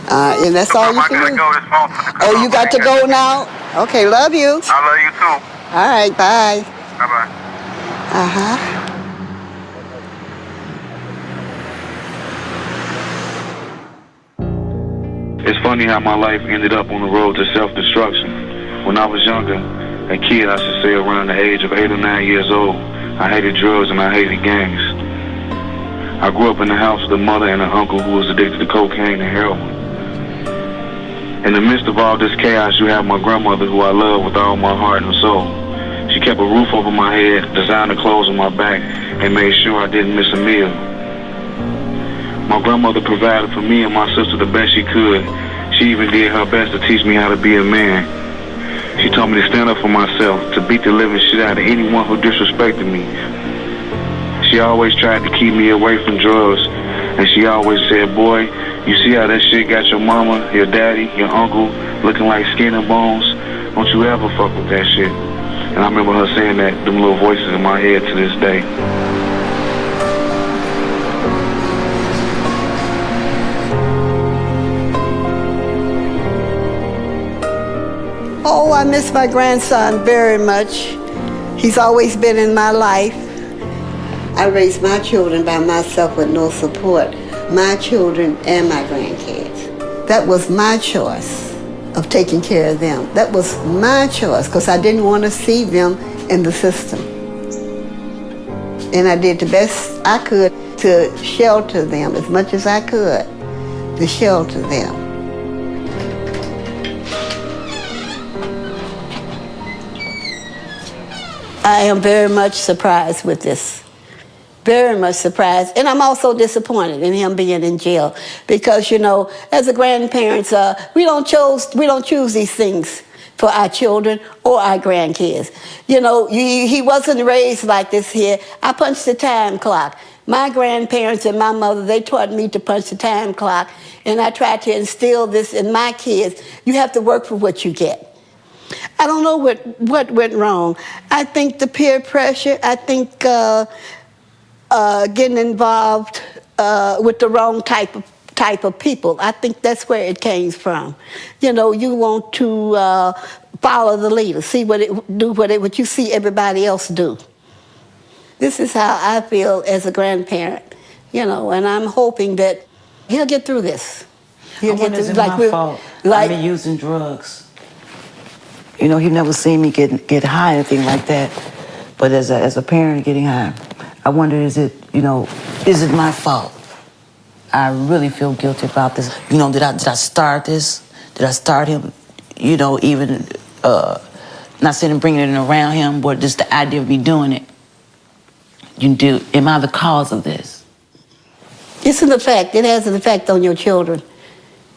And that's all you can do. Oh, you got to go now? Okay, love you. I love you too. All right, bye. Bye-bye. Uh-huh. It's funny how my life ended up on the road to self-destruction. When I was younger, a kid, I should say around the age of 8 or 9 years old, I hated drugs and I hated gangs. I grew up in the house with a mother and an uncle who was addicted to cocaine and heroin. In the midst of all this chaos, you have my grandmother, who I love with all my heart and soul. She kept a roof over my head, designer clothes on my back, and made sure I didn't miss a meal. My grandmother provided for me and my sister the best she could. She even did her best to teach me how to be a man. She taught me to stand up for myself, to beat the living shit out of anyone who disrespected me. She always tried to keep me away from drugs, and she always said, boy, you see how that shit got your mama, your daddy, your uncle looking like skin and bones? Don't you ever fuck with that shit. And I remember her saying that, them little voices in my head to this day. Oh, I miss my grandson very much. He's always been in my life. I raised my children by myself with no support. My children and my grandkids. That was my choice of taking care of them. That was my choice because I didn't want to see them in the system. And I did the best I could to shelter them as much as I could, to shelter them. I am very much surprised with this. Very much surprised. And I'm also disappointed in him being in jail because, you know, as a grandparents, we don't choose these things for our children or our grandkids. You know, he wasn't raised like this here. I punched the time clock. My grandparents and my mother, they taught me to punch the time clock, and I tried to instill this in my kids. You have to work for what you get. I don't know what went wrong. I think the peer pressure, I think getting involved with the wrong type of people. I think that's where it came from. You know, you want to follow the leader, see what you see everybody else do. This is how I feel as a grandparent, you know, and I'm hoping that he'll get through this. He'll get through. Is it my fault? I've been using drugs. You know, he never seen me get high or anything like that. But as a parent getting high, I wonder, is it my fault? I really feel guilty about this. You know, did I start this? Did I start him, you know, even, not saying bringing it around him, but just the idea of me doing it? Am I the cause of this? It's an effect. It has an effect on your children.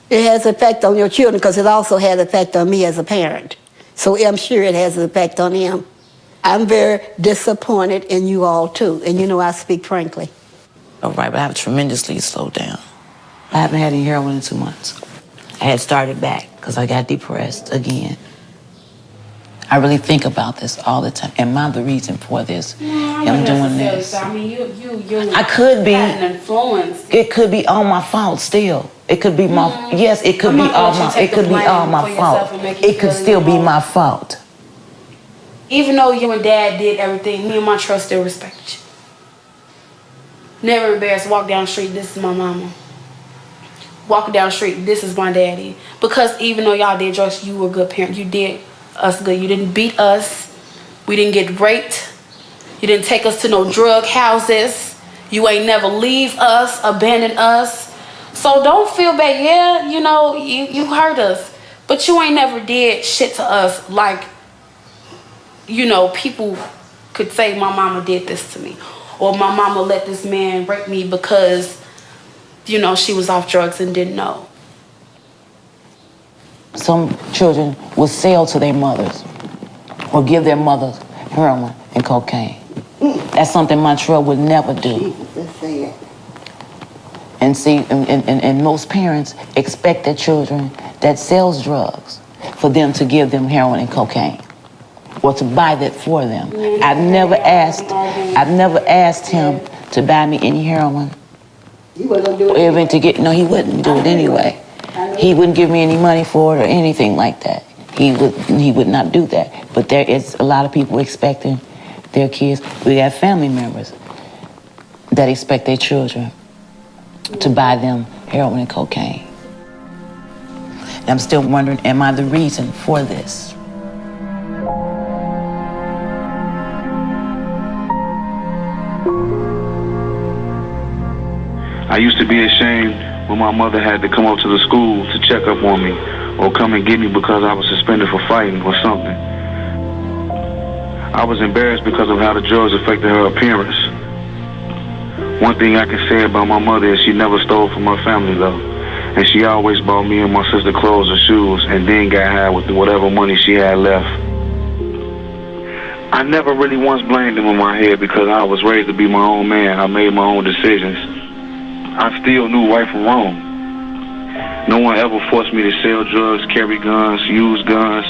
It has an effect on your children because it also has an effect on me as a parent. So I'm sure it has an effect on him. I'm very disappointed in you all, too. And you know I speak frankly. All right, but I have tremendously slowed down. I haven't had any heroin in 2 months. I had started back because I got depressed again. I really think about this all the time. Am I the reason for this? I'm doing this. I mean, you I could be. Had an influence. It could be all my fault still. It could be my, yes, it could be all my, it could be all my fault. It could still be my fault. Even though you and Dad did everything, me and my trust still respect you. Never embarrassed to walk down the street, this is my mama. Walking down the street, this is my daddy. Because even though y'all did drugs, you were a good parent. You did us good. You didn't beat us. We didn't get raped. You didn't take us to no drug houses. You ain't never leave us, abandon us. So don't feel bad. Yeah, you know, you hurt us. But you ain't never did shit to us like, you know, people could say my mama did this to me, or my mama let this man rape me because, you know, she was off drugs and didn't know. Some children will sell to their mothers or give their mothers heroin and cocaine. That's something Montreal would never do. And see, and most parents expect their children that sells drugs for them to give them heroin and cocaine or to buy that for them. I've never asked him to buy me any heroin. Or even to get, no, he wouldn't do it anyway. He wouldn't give me any money for it or anything like that. He would not do that. But there is a lot of people expecting their kids. We have family members that expect their children to buy them heroin and cocaine. And I'm still wondering, am I the reason for this? I used to be ashamed when my mother had to come up to the school to check up on me or come and get me because I was suspended for fighting or something. I was embarrassed because of how the drugs affected her appearance. One thing I can say about my mother is she never stole from her family though. And she always bought me and my sister clothes and shoes and then got high with whatever money she had left. I never really once blamed them in my head because I was raised to be my own man. I made my own decisions. I still knew right from wrong. No one ever forced me to sell drugs, carry guns, use guns,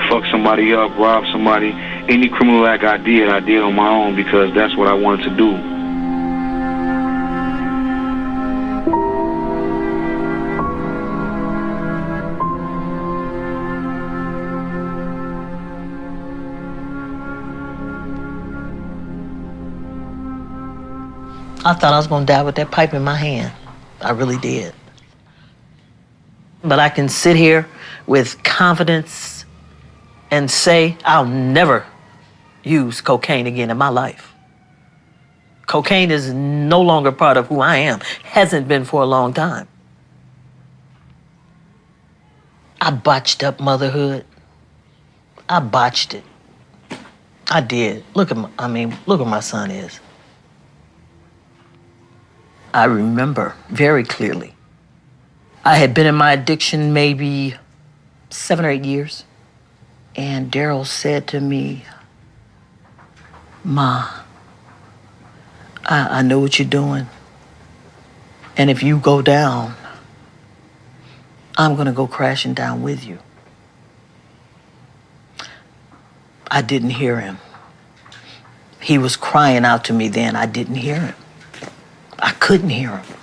fuck somebody up, rob somebody. Any criminal act I did on my own because that's what I wanted to do. I thought I was going to die with that pipe in my hand. I really did. But I can sit here with confidence and say I'll never use cocaine again in my life. Cocaine is no longer part of who I am. Hasn't been for a long time. I botched up motherhood. I botched it. I did. Look where my son is. I remember very clearly. I had been in my addiction maybe 7 or 8 years. And Daryl said to me, Ma, I know what you're doing. And if you go down, I'm gonna go crashing down with you. I didn't hear him. He was crying out to me then. I didn't hear him. I couldn't hear him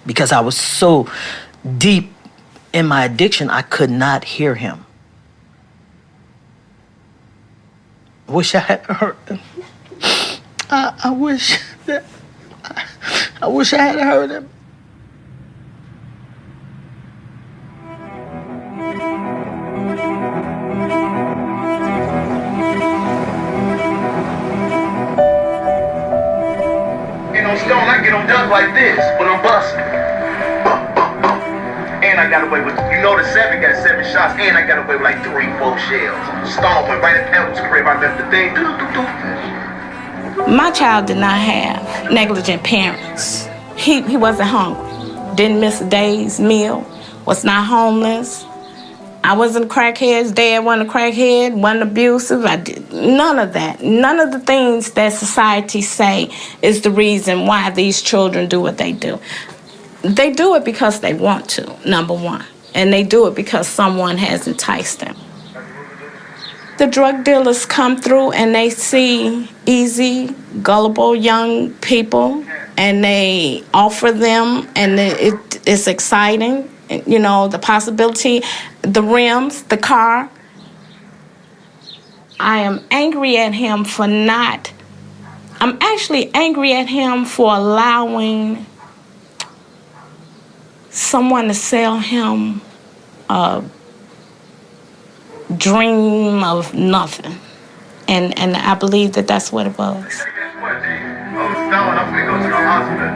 because I was so deep in my addiction, I could not hear him. I wish I had heard him. I wish I had heard him. Stone, I get them done like this when I'm busting. And I got away with, you know, the 7 got 7 shots, and I got away with like 3, 4 shells. Stone went right at Pebbles' crib. I left the thing. My child did not have negligent parents. He wasn't hungry, didn't miss a day's meal, was not homeless. I wasn't a crackhead. His dad wasn't a crackhead, wasn't abusive. I did none of that. None of the things that society say is the reason why these children do what they do. They do it because they want to, number one. And they do it because someone has enticed them. The drug dealers come through and they see easy, gullible young people and they offer them, and it's exciting. You know, the possibility, the rims, the car. I am angry at him for not, I'm actually angry at him for allowing someone to sell him a dream of nothing. And I believe that that's what it was. Oh, Stone, I'm finna go to the hospital.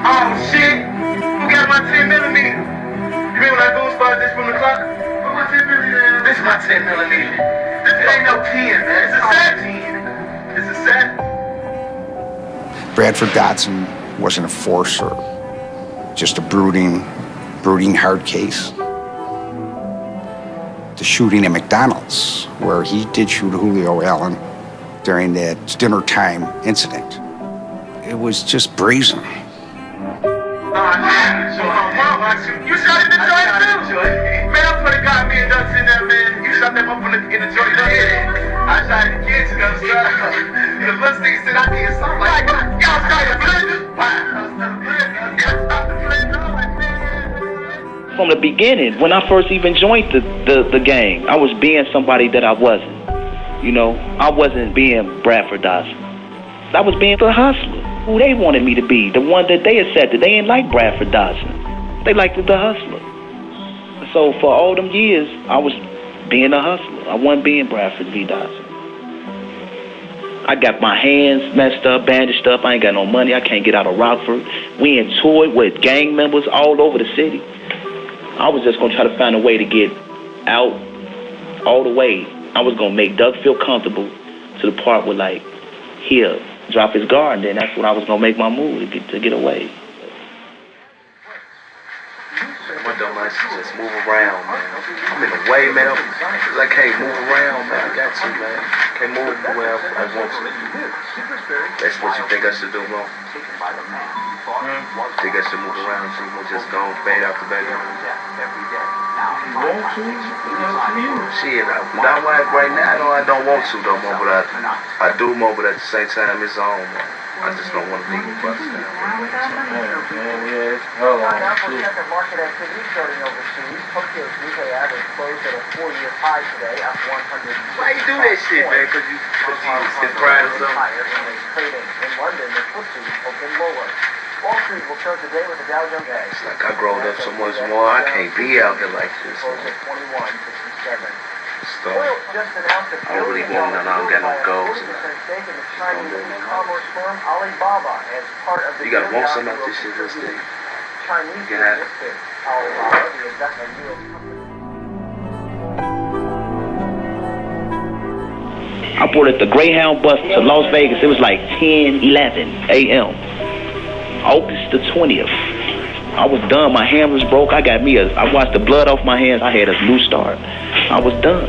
Oh, shit! Who got my 10 millimeter? You remember when I go spot this from the clock? Oh, my 10 millimeter. This is my 10 millimeter. This ain't no 10, man. It's a 17. Is it set? Bradford Dodson was an enforcer, just a brooding, hard case. The shooting at McDonald's, where he did shoot Julio Allen during that dinner time incident, it was just brazen. You shot in the joint too? Man, I swear to God, me and Ducks in there, man. You shot them up in the joint in the head. I shot the kids in the side. The first nigga said I did something like, y'all started bleeding. From the beginning, when I first even joined the gang, I was being somebody that I wasn't. You know, I wasn't being Bradford Dodson. I was being the hustler, who they wanted me to be, the one that they accepted. They didn't like Bradford Dodson. They liked the hustler. So for all them years, I was being a hustler. I wasn't being Bradford V. Dodson. I got my hands messed up, bandaged up. I ain't got no money. I can't get out of Rockford. We in tour with gang members all over the city. I was just going to try to find a way to get out all the way. I was going to make Doug feel comfortable to the part where, like, he'll drop his guard, and then that's when I was going to make my move to get away. My dumb ass just move around, man. I'm in the way, man. I can't move around, man. I got to, man. Can't move where I want to. That's what you think I should do, bro? Think I should move around so we just go and fade out the background? Shit, not right now, I don't want to, though, more, but I do more, but at the same time, it's on, man. I just don't want to leave it bust down. Market activity starting overseas. Tokyo's Nikkei average closed at a 4-year high today, up 100. Why you do that shit, man? Because you get pride or something? Trading in London, the FTSE opened lower. Wall Street will close today with the Dow Jones. It's like I growed up so much more. I can't be out here like this. Closed at 21.67. So, I don't really want none. I don't got no goals. You gotta want something out this shit this day. You can have it. I boarded the Greyhound bus to Las Vegas. It was like 10:11 a.m. August the 20th. I was done. My hand was broke. I washed the blood off my hands. I had a new start. I was done.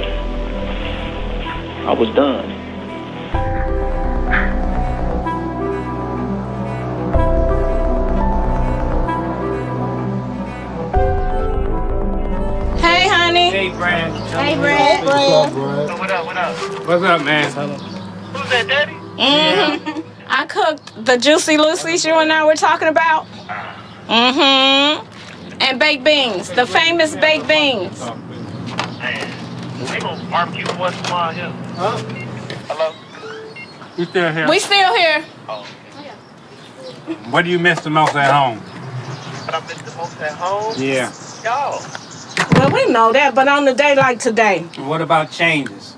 Hey, honey. Hey, Brad. Hey, Brad. What up? What's up, man? Who's that, Daddy? Mm-hmm. I cooked the Juicy Lucy's you and I were talking about. Mm-hmm. And baked beans, the famous baked beans. We gonna barbecue once tomorrow here. Huh? Hello? You still here? We still here. What do you miss the most at home? What I miss the most at home? Yeah. Y'all. Well, we know that, but on a day like today. What about changes?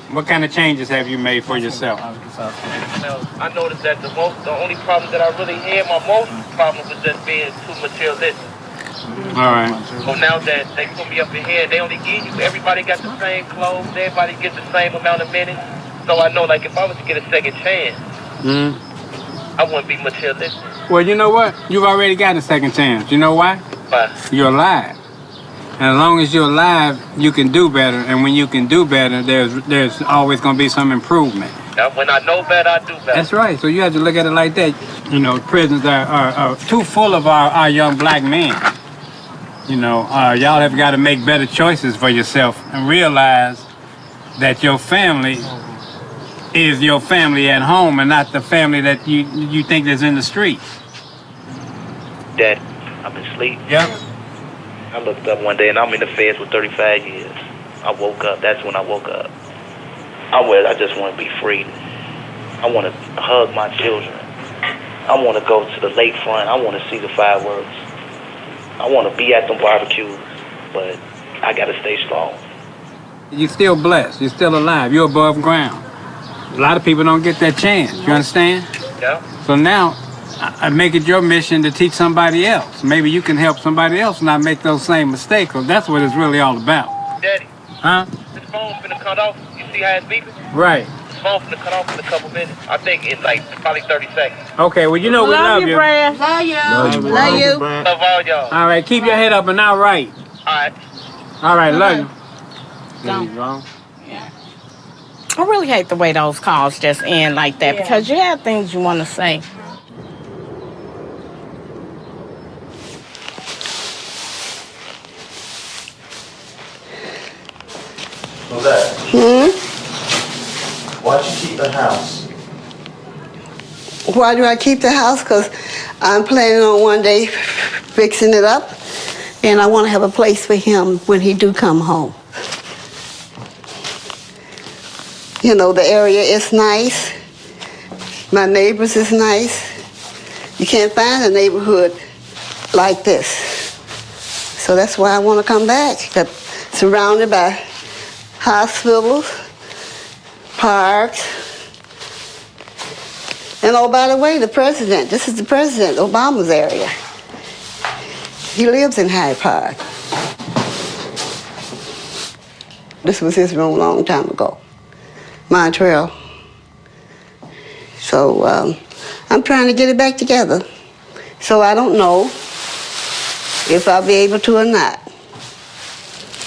What kind of changes have you made for yourself? I noticed that the only problem that I really had, my most problem was just being too materialistic. All right. So now that they put me up in here, they only give you, everybody got the same clothes, everybody gets the same amount of minutes. So I know, like, if I was to get a second chance, I wouldn't be materialistic. Well, you know what? You've already got a second chance. You know why? Why? You're alive. And as long as you're alive, you can do better. And when you can do better, there's always going to be some improvement. Now, when I know better, I do better. That's right. So you have to look at it like that. You know, prisons are too full of our young black men. You know, y'all have got to make better choices for yourself and realize that your family is your family at home and not the family that you think is in the streets. Dad, I've been asleep. Yep. I looked up one day and I'm in the feds for 35 years. I woke up. That's when I woke up. I just want to be free. I want to hug my children. I want to go to the lakefront. I want to see the fireworks. I want to be at them barbecues, but I got to stay strong. You're still blessed. You're still alive. You're above ground. A lot of people don't get that chance. You understand? Yeah. So now, I make it your mission to teach somebody else. Maybe you can help somebody else not make those same mistakes. Because that's what it's really all about. Daddy. Huh? This phone's finna cut off. You see how it's beeping? Right. phone finna cut off in a couple minutes. I think in like probably 30 seconds. Okay, well, you know we love you. Brad. Love you. Love you. Love all y'all. All right, keep your head up and out right. All right, love you. Don't. I really hate the way those calls just end like that because you have things you want to say. What's that? Why'd you keep the house? Why do I keep the house? Because I'm planning on one day fixing it up, and I want to have a place for him when he do come home. You know, the area is nice. My neighbors is nice. You can't find a neighborhood like this. So that's why I want to come back. Surrounded by hospitals, parks. And oh, by the way, the president, this is the president, Obama's area. He lives in Hyde Park. This was his room a long time ago. Montreal. So I'm trying to get it back together. So I don't know if I'll be able to or not.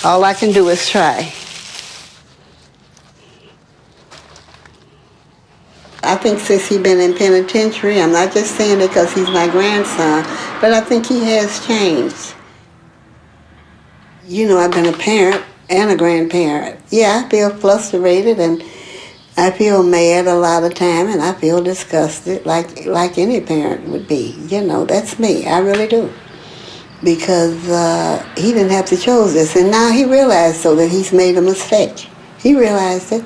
All I can do is try. I think since he's been in penitentiary, I'm not just saying it because he's my grandson, but I think he has changed. You know, I've been a parent and a grandparent. Yeah, I feel frustrated and I feel mad a lot of time, and I feel disgusted like any parent would be. You know, that's me. I really do. Because he didn't have to choose this, and now he realized so that he's made a mistake. He realized it.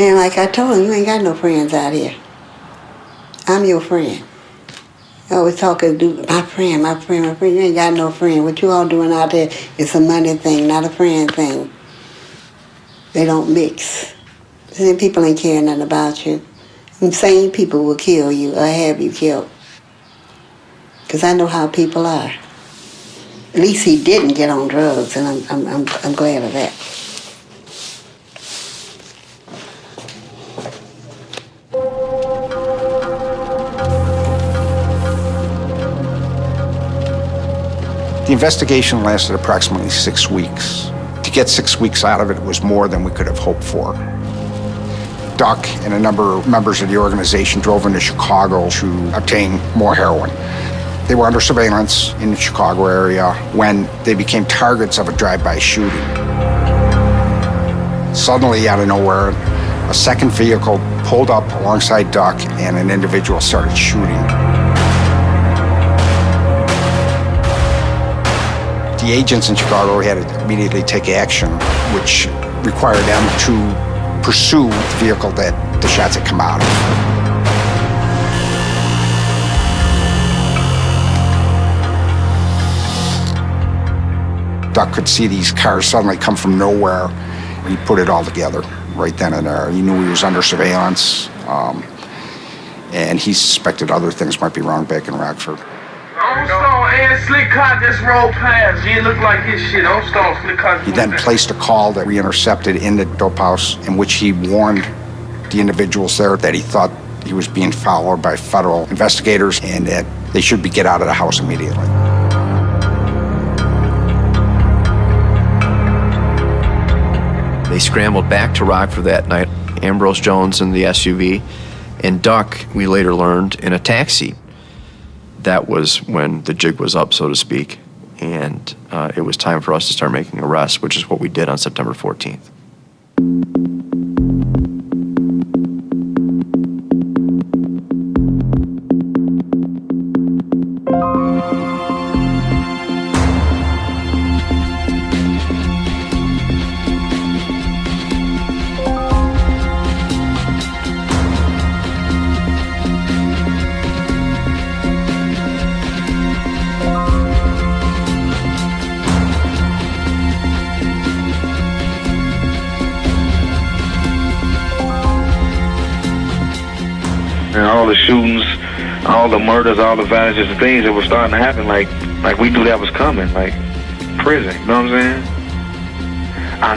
And like I told him, you ain't got no friends out here. I'm your friend. I always talking to my friend. You ain't got no friend. What you all doing out there is a money thing, not a friend thing. They don't mix. Then people ain't caring nothing about you. And same people will kill you or have you killed. Because I know how people are. At least he didn't get on drugs, and I'm glad of that. The investigation lasted approximately 6 weeks. To get 6 weeks out of it was more than we could have hoped for. Duck and a number of members of the organization drove into Chicago to obtain more heroin. They were under surveillance in the Chicago area when they became targets of a drive-by shooting. Suddenly, out of nowhere, a second vehicle pulled up alongside Duck and an individual started shooting. The agents in Chicago had to immediately take action, which required them to pursue the vehicle that the shots had come out of. Duck could see these cars suddenly come from nowhere. He put it all together right then and there. He knew he was under surveillance, and he suspected other things might be wrong back in Rockford. Armstrong and Slick Car just rolled past. You look like his shit. Armstrong, Slick Car. He then placed a call that we intercepted in the dope house in which he warned the individuals there that he thought he was being followed by federal investigators and that they should get out of the house immediately. They scrambled back to Rockford that night, Ambrose Jones in the SUV, and Duck, we later learned, in a taxi. That was when the jig was up, so to speak, and it was time for us to start making arrests, which is what we did on September 14th. And all the shootings, all the murders, all the violence, just the things that were starting to happen, like we knew that was coming, like prison, you know what I'm saying?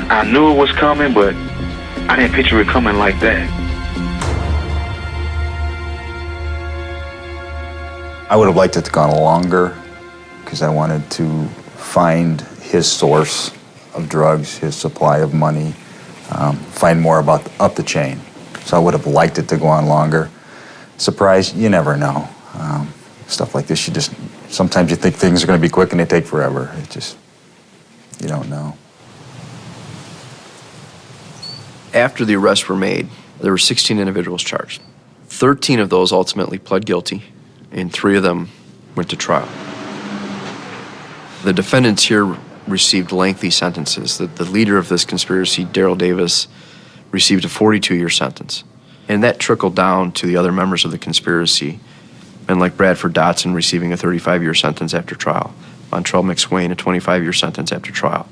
I knew it was coming, but I didn't picture it coming like that. I would have liked it to gone longer because I wanted to find his source of drugs, his supply of money, find more about up the chain. So I would have liked it to go on longer. Surprise, you never know. Stuff like this, sometimes you think things are going to be quick and they take forever. You don't know. After the arrests were made, there were 16 individuals charged. 13 of those ultimately pled guilty, and 3 of them went to trial. The defendants here received lengthy sentences. The leader of this conspiracy, Daryl Davis, received a 42-year sentence. And that trickled down to the other members of the conspiracy, and like Bradford Dotson receiving a 35-year sentence after trial, Montrell McSwain a 25-year sentence after trial.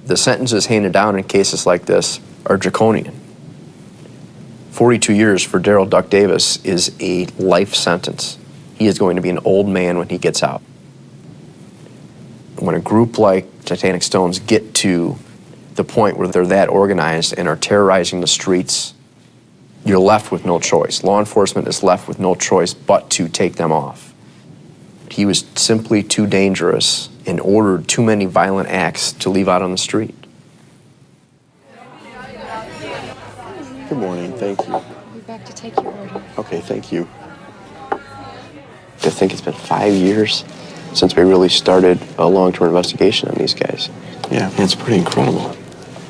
The sentences handed down in cases like this are draconian. 42 years for Daryl Duck Davis is a life sentence. He is going to be an old man when he gets out. When a group like Titanic Stones get to the point where they're that organized and are terrorizing the streets, you're left with no choice. Law enforcement is left with no choice but to take them off. He was simply too dangerous and ordered too many violent acts to leave out on the street. Good morning, thank you. I'll be back to take your order. Okay, thank you. I think it's been 5 years since we really started a long-term investigation on these guys. Yeah, it's pretty incredible.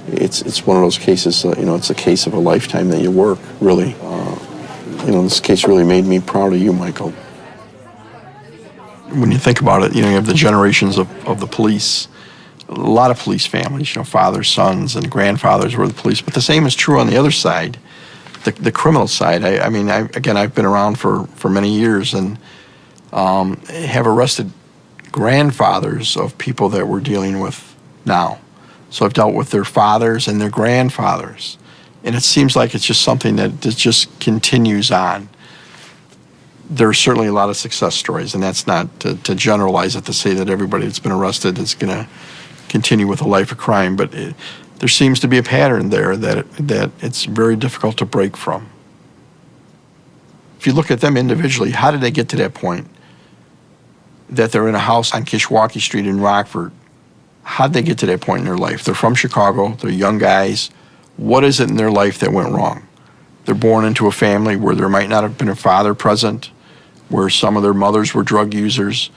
It's one of those cases, it's a case of a lifetime that you work, really. This case really made me proud of you, Michael. When you think about it, you have the generations of the police. A lot of police families, fathers, sons, and grandfathers were the police. But the same is true on the other side, the criminal side. I've been around for many years and have arrested grandfathers of people that we're dealing with now. So I've dealt with their fathers and their grandfathers. And it seems like it's just something that just continues on. There are certainly a lot of success stories, and that's not to generalize it, to say that everybody that's been arrested is going to continue with a life of crime, but there seems to be a pattern there that it's very difficult to break from. If you look at them individually, how did they get to that point that they're in a house on Kishwaukee Street in Rockford? How'd they get to that point in their life? They're from Chicago, they're young guys. What is it in their life that went wrong? They're born into a family where there might not have been a father present, where some of their mothers were drug users,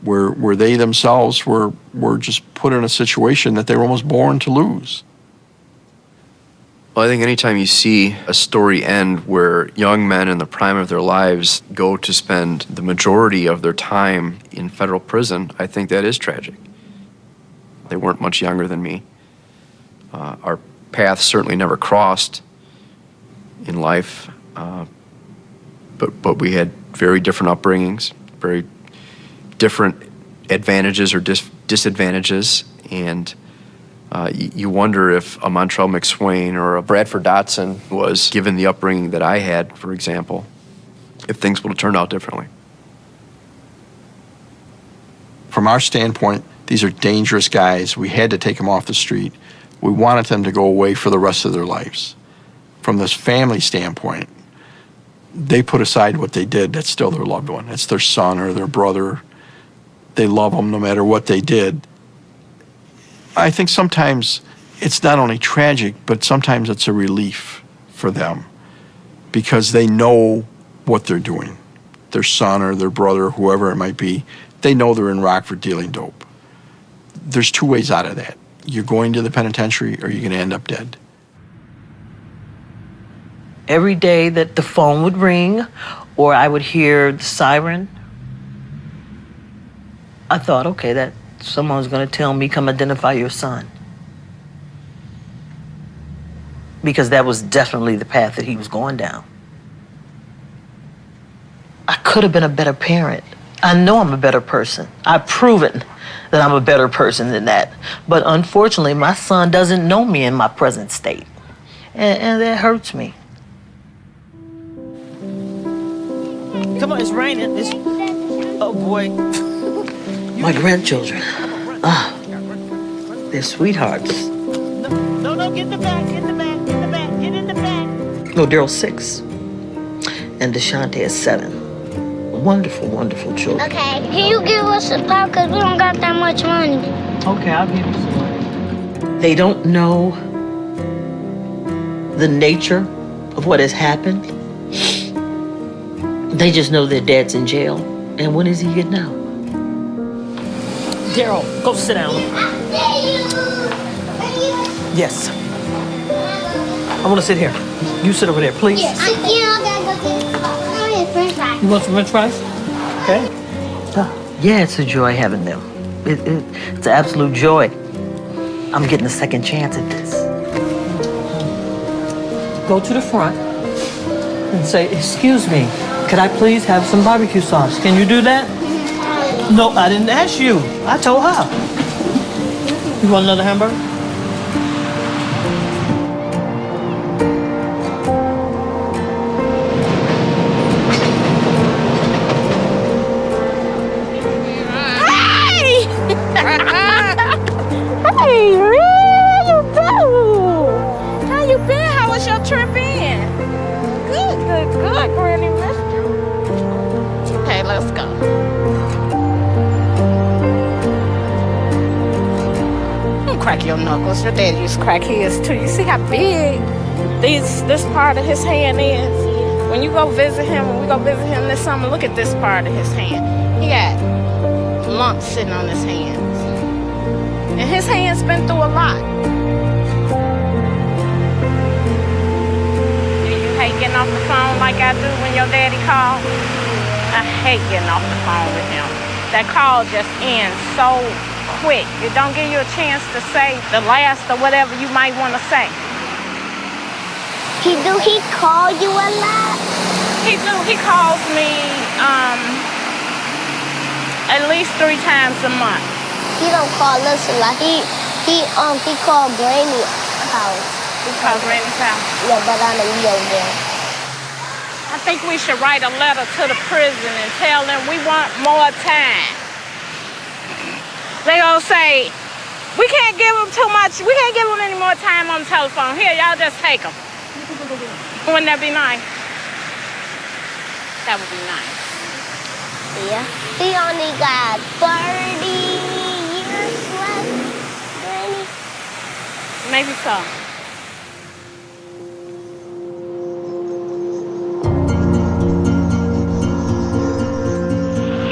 where they themselves were just put in a situation that they were almost born to lose. Well, I think anytime you see a story end where young men in the prime of their lives go to spend the majority of their time in federal prison, I think that is tragic. They weren't much younger than me. Our paths certainly never crossed in life, but we had very different upbringings, very different advantages or disadvantages, and you wonder if a Montrell McSwain or a Bradford Dotson was given the upbringing that I had, for example, if things would have turned out differently. From our standpoint, these are dangerous guys. We had to take them off the street. We wanted them to go away for the rest of their lives. From this family standpoint, they put aside what they did. That's still their loved one. It's their son or their brother. They love them no matter what they did. I think sometimes it's not only tragic, but sometimes it's a relief for them because they know what they're doing. Their son or their brother, whoever it might be, they know they're in Rockford dealing dope. There's 2 ways out of that. You're going to the penitentiary or you're going to end up dead. Every day that the phone would ring or I would hear the siren, I thought, okay, that someone's going to tell me, come identify your son. Because that was definitely the path that he was going down. I could have been a better parent. I know I'm a better person. I've proven that I'm a better person than that. But unfortunately, my son doesn't know me in my present state. And that hurts me. Come on, it's raining. Oh, boy. My grandchildren. They're sweethearts. No. go. Get in the back, get in the back, get in the back, get in the back. No, Daryl's 6. And Deshante is 7. Wonderful, wonderful children. Okay, can you give us a pop? Because we don't got that much money. Okay, I'll give you some money. They don't know the nature of what has happened. They just know their dad's in jail. And when is he getting out? Daryl, go sit down. Yes. I want to sit here. You sit over there, please. Yes. I gotta go get french fries. You want some french fries? Okay. Yeah, it's a joy having them. It's an absolute joy. I'm getting a second chance at this. Go to the front and say, excuse me, could I please have some barbecue sauce? Can you do that? No, I didn't ask you. I told her. You want another hamburger? Hey, how you doing? How you been? How was your trip in? Good, Granny missed you. Okay, let's go. Don't crack your knuckles. Your dad used to crack his too. You see how big this part of his hand is? When you go visit him, when we go visit him this summer, look at this part of his hand. He got lumps sitting on his hands. And his hand's been through a lot. Do you hate getting off the phone like I do when your daddy calls? I hate getting off the phone with him. That call just ends so quick. It don't give you a chance to say the last or whatever you might want to say. He call you a lot? He do. He calls me at least 3 times a month. He don't call us a lot. He called Granny's house. He called Granny's house? Yeah, but I know you over there. I think we should write a letter to the prison and tell them we want more time. They gonna say, we can't give them too much. We can't give them any more time on the telephone. Here, y'all just take them. Wouldn't that be nice? That would be nice. Yeah. He only got 30 years left, Granny. Maybe so.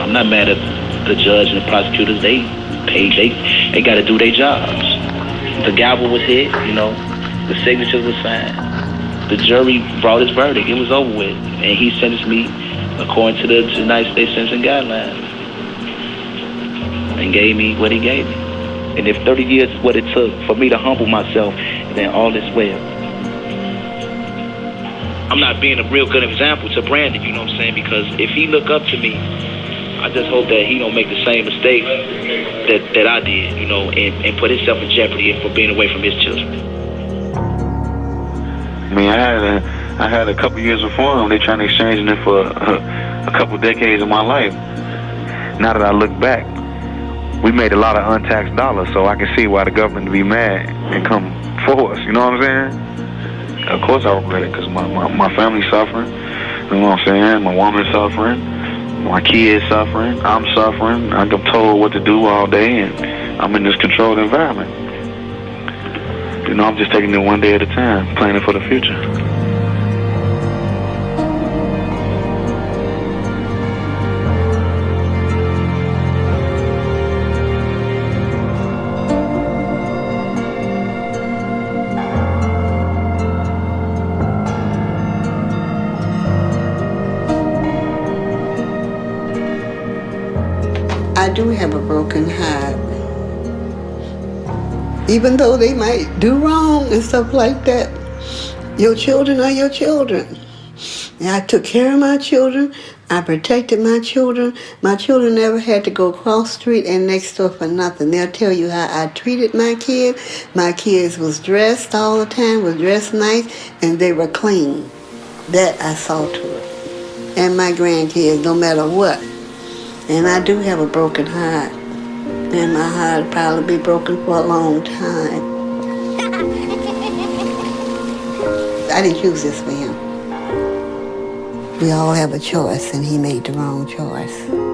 I'm not mad at the judge and the prosecutors. They got to do their jobs. The gavel was hit, the signatures were signed. The jury brought his verdict. It was over with. And he sentenced me according to the United States sentencing guidelines. And gave me what he gave me. And if 30 years is what it took for me to humble myself, then all is well. I'm not being a real good example to Brandon, you know what I'm saying? Because if he look up to me, I just hope that he don't make the same mistakes that I did, and put himself in jeopardy for being away from his children. I mean, I had a couple years before him. They trying to exchange it for a couple decades of my life. Now that I look back, we made a lot of untaxed dollars, so I can see why the government would be mad and come for us. You know what I'm saying? Of course I regret it because my family's suffering. You know what I'm saying? My woman's suffering. My kids suffering. I'm suffering. I'm told what to do all day, and I'm in this controlled environment. I'm just taking it one day at a time, planning for the future. I do have a broken heart. Even though they might do wrong and stuff like that, your children are your children. And I took care of my children. I protected my children. My children never had to go cross street and next door for nothing. They'll tell you how I treated my kids. My kids was dressed all the time, was dressed nice, and they were clean. That I saw to it. And my grandkids, no matter what. And I do have a broken heart. And my heart will probably be broken for a long time. I didn't choose this for him. We all have a choice, and he made the wrong choice.